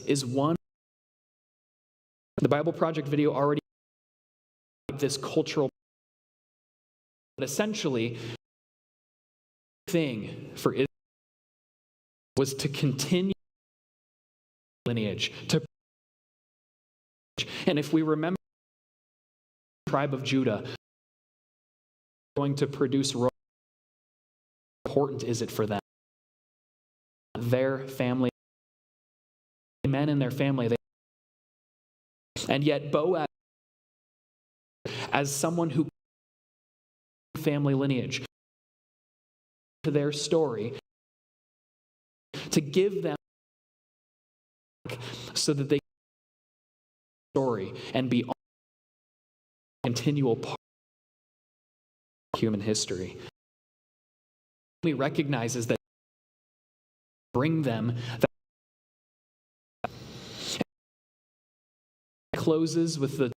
is one. The Bible Project video already this cultural, but essentially thing for Israel was to continue lineage, and if we remember the tribe of Judah going to produce, how important is it for them? Their family, men in their family, and yet Boaz, as someone who family lineage to their story, to give them so that they story and be continual part of human history. He recognizes that bring them that closes with the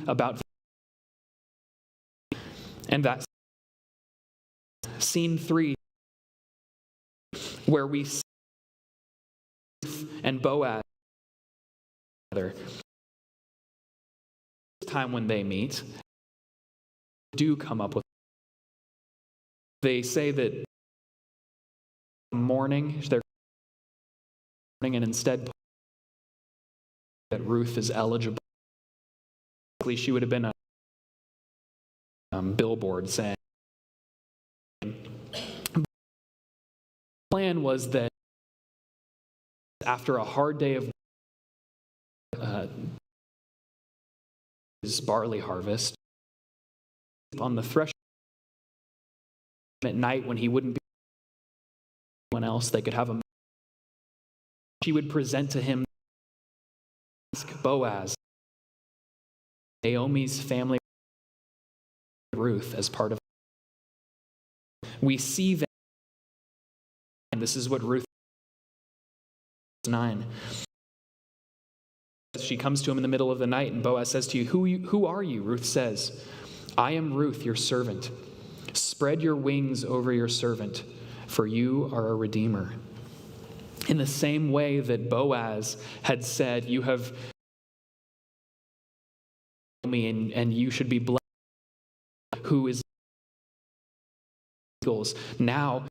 about and that scene 3 where we see and Boaz together. This time when they meet, do come up with. They say that mourning, they're mourning, and instead that Ruth is eligible. She would have been billboard saying, the plan was that after a hard day of barley harvest, on the threshold at night when he wouldn't be anyone else, they could have a. She would present to him Boaz, Naomi's family, Ruth, as part of. We see that, and this is what Ruth 9. She comes to him in the middle of the night, and Boaz says to you, who are you? Ruth says, I am Ruth, your servant. Spread your wings over your servant, for you are a redeemer. In the same way that Boaz had said, you have me and you should be blessed, who is eagles. Now,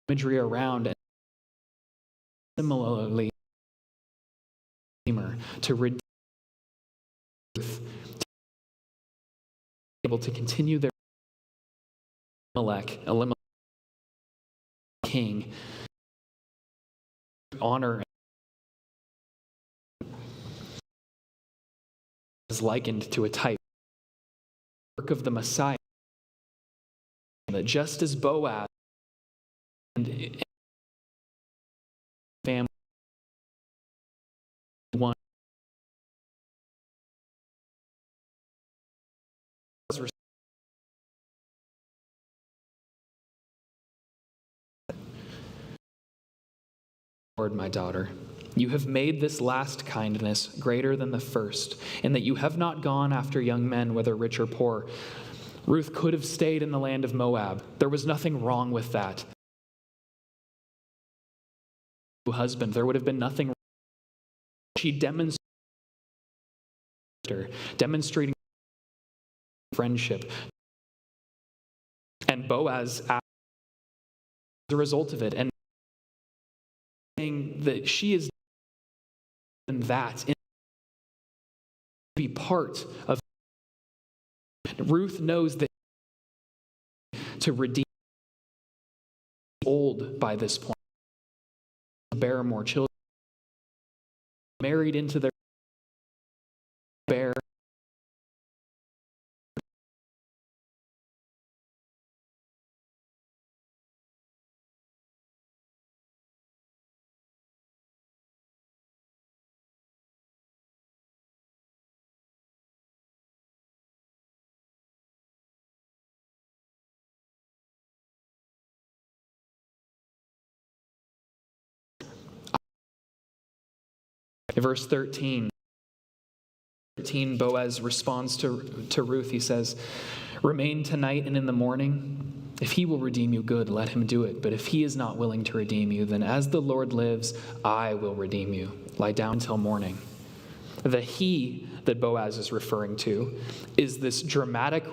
imagery around, and similarly, to redeem Ruth, to be able to continue their Elimelech, king, honor is likened to a type work of the Messiah, that just as Boaz and family one Lord, my daughter, you have made this last kindness greater than the first, in that you have not gone after young men, whether rich or poor. Ruth could have stayed in the land of Moab. There was nothing wrong with that. Husband, there would have been nothing wrong. She demonstrating friendship. And Boaz, as a result of it, and saying that she is in that, in be part of. Ruth knows that to redeem, old by this point, to bear more children, married into their bear. Verse 13, Boaz responds to Ruth. He says, remain tonight and in the morning. If he will redeem you, good, let him do it. But if he is not willing to redeem you, then as the Lord lives, I will redeem you. Lie down until morning. The he that Boaz is referring to is this dramatic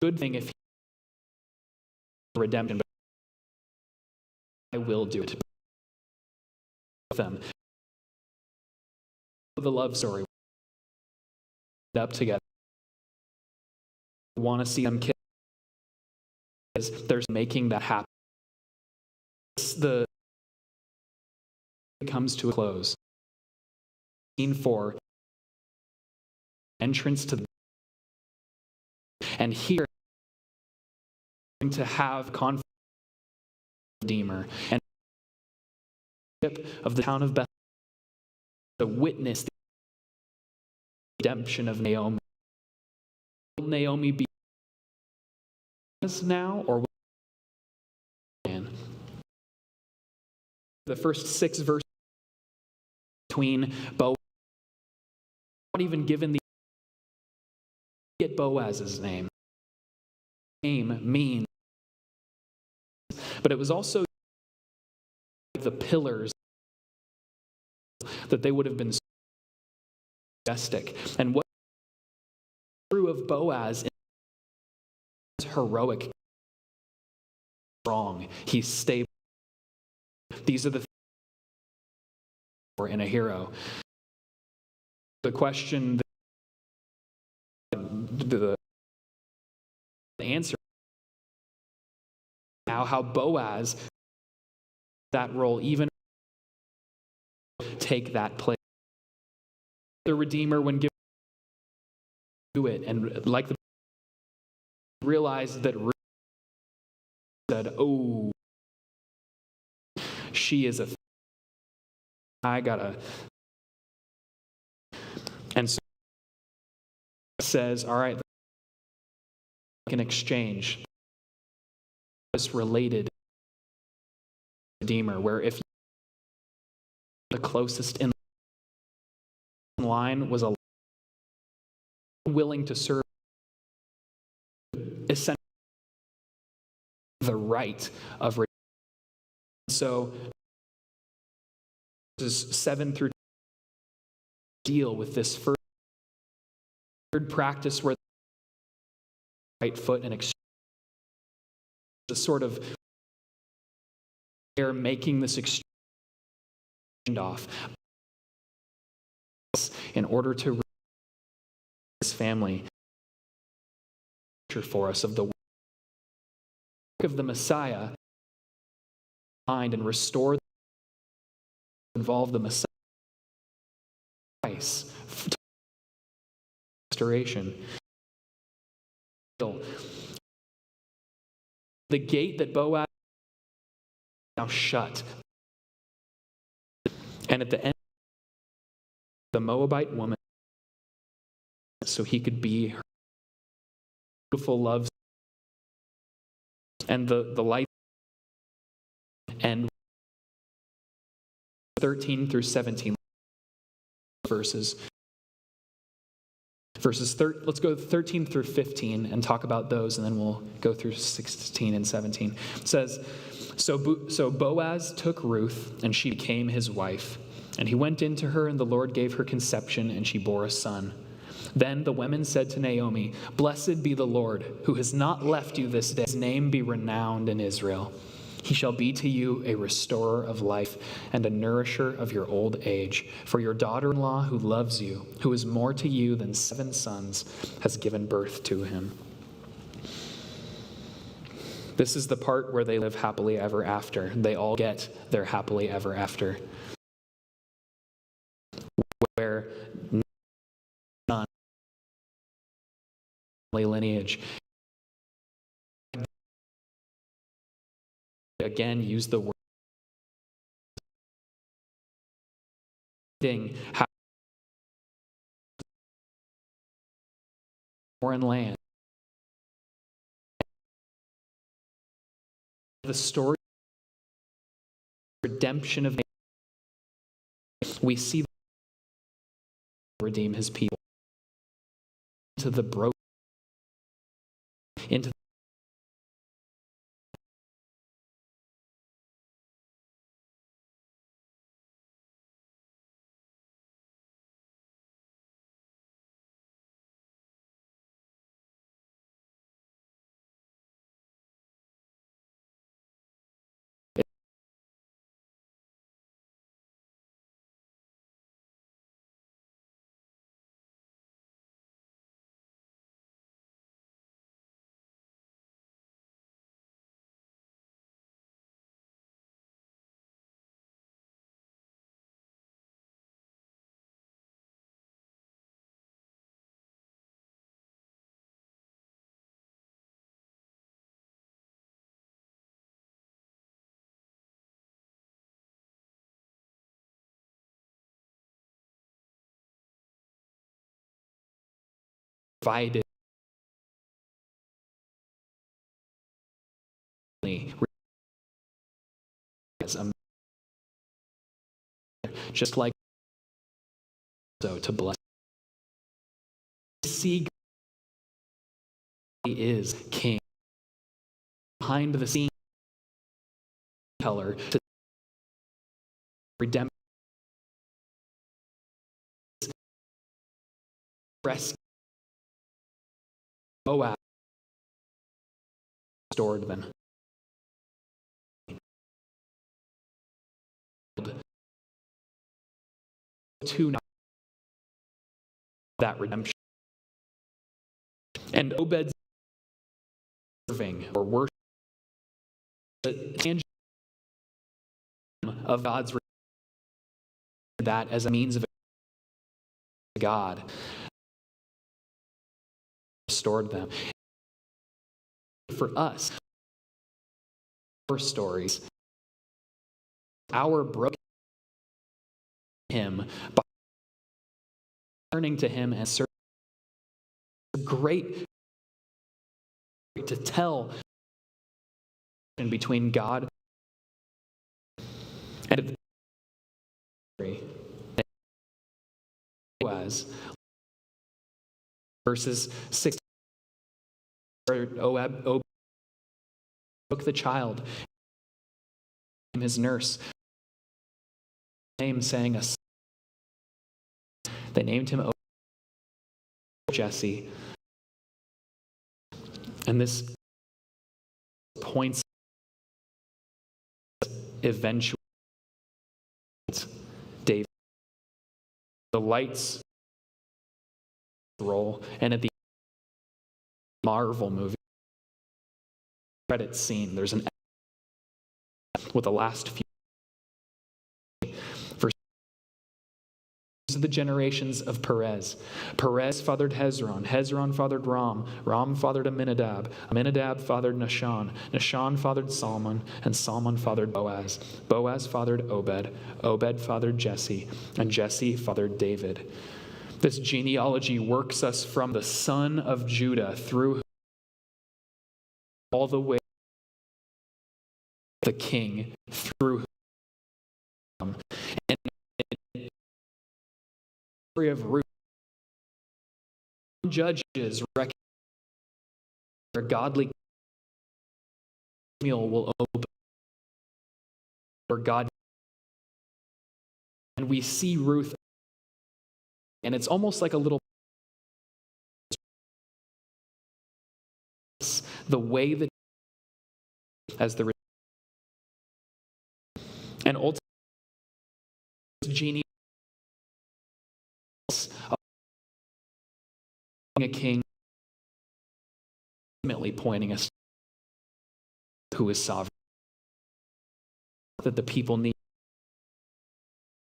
good thing if he redemption, but I will do it with them. The love story up together. I want to see them kiss. There's making that happen. The comes to a close. Scene 4. Entrance to the and here to have conflict with the Redeemer and of the town of Bethlehem to witness the redemption of Naomi. Will Naomi be now or will the first 6 verses between Boaz, not even given the get Boaz's name. Name means, but it was also the pillars, that they would have been majestic. And what true of Boaz is heroic, strong, he's stable. These are the things in a hero. The question, the answer, now how Boaz that role, even take that place. The Redeemer, when given to it, and like the realized that Ruth said, "Oh, she is I gotta," and so says, "All right, an exchange." This related Redeemer, where if the closest in line was willing to serve, essentially the right of redemption. So verses 7 through 10 deal with this first practice where the right foot and exchange, a sort of they're making this exchange off in order to this family for us of the work of the Messiah, find and restore, involve the Messiah restoration. The gate that Boaz now shut, and at the end, the Moabite woman, so he could be her beautiful love, and the light, and 13 through 17 verses. Let's go 13 through 15 and talk about those, and then we'll go through 16 and 17. It says, So Boaz took Ruth, and she became his wife. And he went into her, and the Lord gave her conception, and she bore a son. Then the women said to Naomi, "Blessed be the Lord, who has not left you this day. His name be renowned in Israel. He shall be to you a restorer of life and a nourisher of your old age. For your daughter-in-law who loves you, who is more to you than 7 sons, has given birth to him." This is the part where they live happily ever after. They all get their happily ever after. Where none lineage. Again, use the word foreign land. The story of redemption of we see redeem his people into the broken, into provided as a just like so to bless. See, he is king behind the scene teller to redemption, rescue. Boaz restored them. To that redemption. And Obed's serving or worship, the tangible of God's redemption, that as a means of God restored them. For us, our stories, our broken Him by turning to Him and serving. Great to tell between God and Boaz, verses 6. Obed took the child, his nurse, name saying a. They named him Jesse. And this points eventually David. The lights roll, and at the Marvel movie credit scene, there's an with the last few verses. These are the generations of Perez. Perez fathered Hezron. Hezron fathered Ram. Ram fathered Aminadab. Aminadab fathered Nahshon. Nahshon fathered Salmon. And Salmon fathered Boaz. Boaz fathered Obed. Obed fathered Jesse. And Jesse fathered David. This genealogy works us from the son of Judah through all the way the king through him. And the story of Ruth, judges reckon a godly Samuel will open for God, and we see Ruth, and it's almost like a little the way that as the and ultimately genius of a king, ultimately pointing us who is sovereign, that the people need.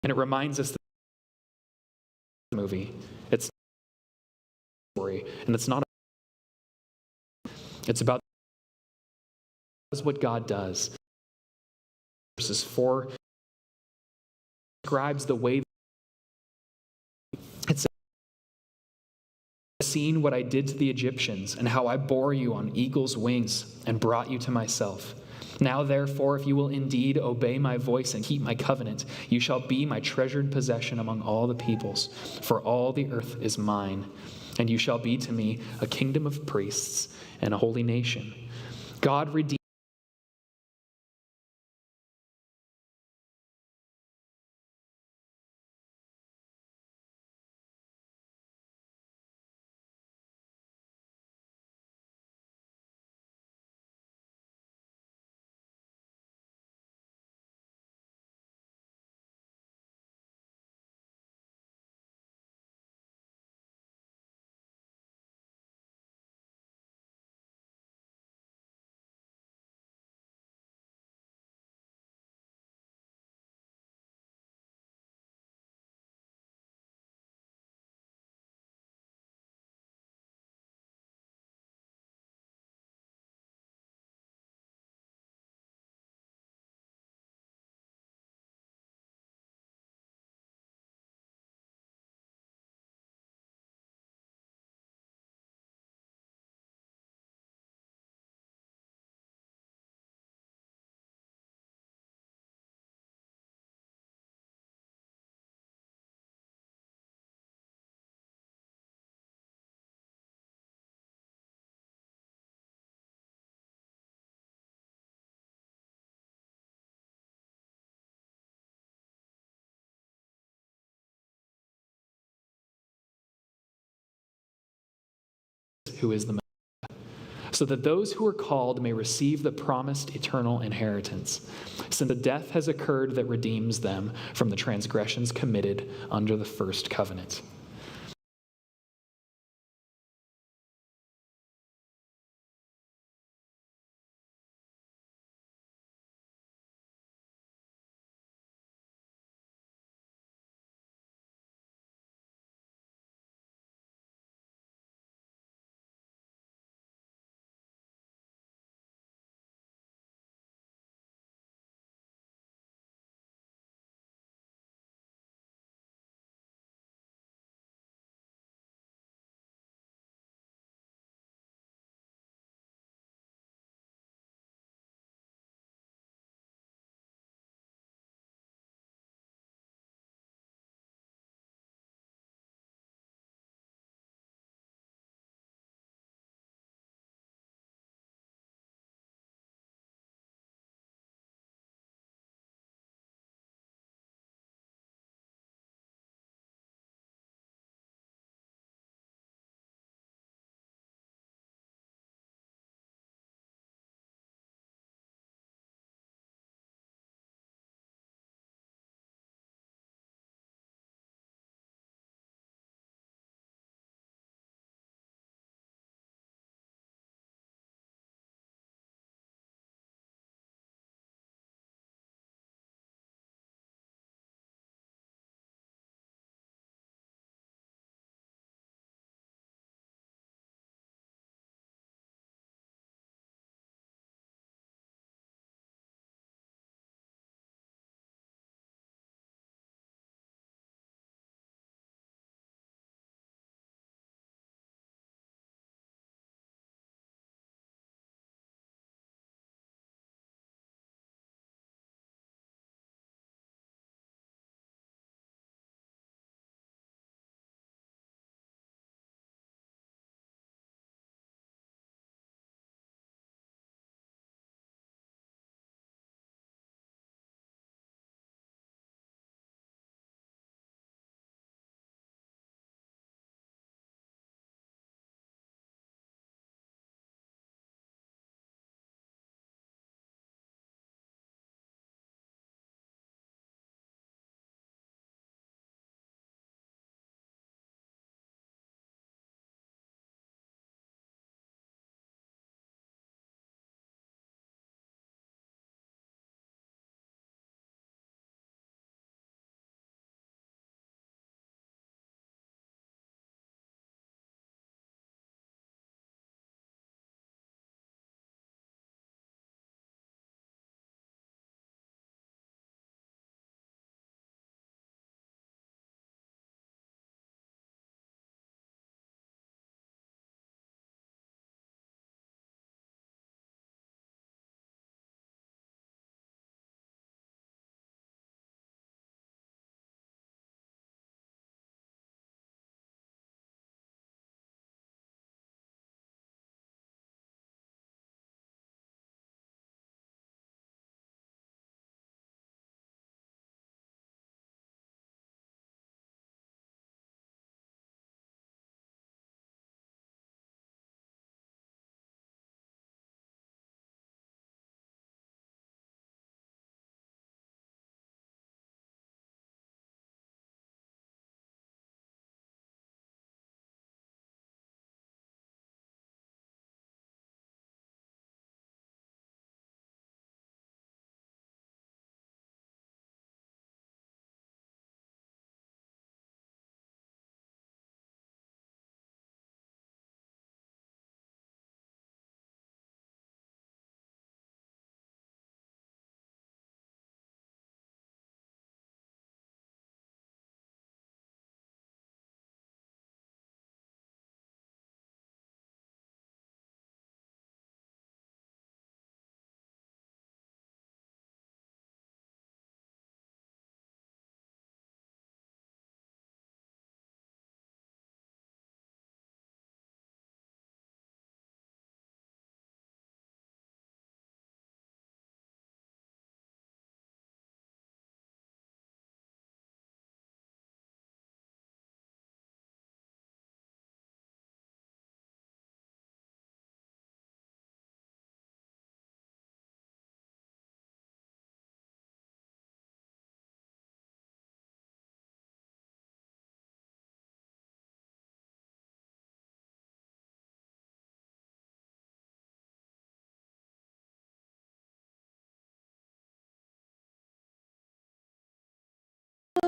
And it reminds us that the movie, it's a story, and it's not it's about what God does. Verses 4 describes the way it's seen what I did to the Egyptians and how I bore you on eagle's wings and brought you to myself. Now, therefore, if you will indeed obey my voice and keep my covenant, you shall be my treasured possession among all the peoples, for all the earth is mine, and you shall be to me a kingdom of priests and a holy nation. God redeemed who is the Messiah, so that those who are called may receive the promised eternal inheritance, since a death has occurred that redeems them from the transgressions committed under the first covenant.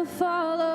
follow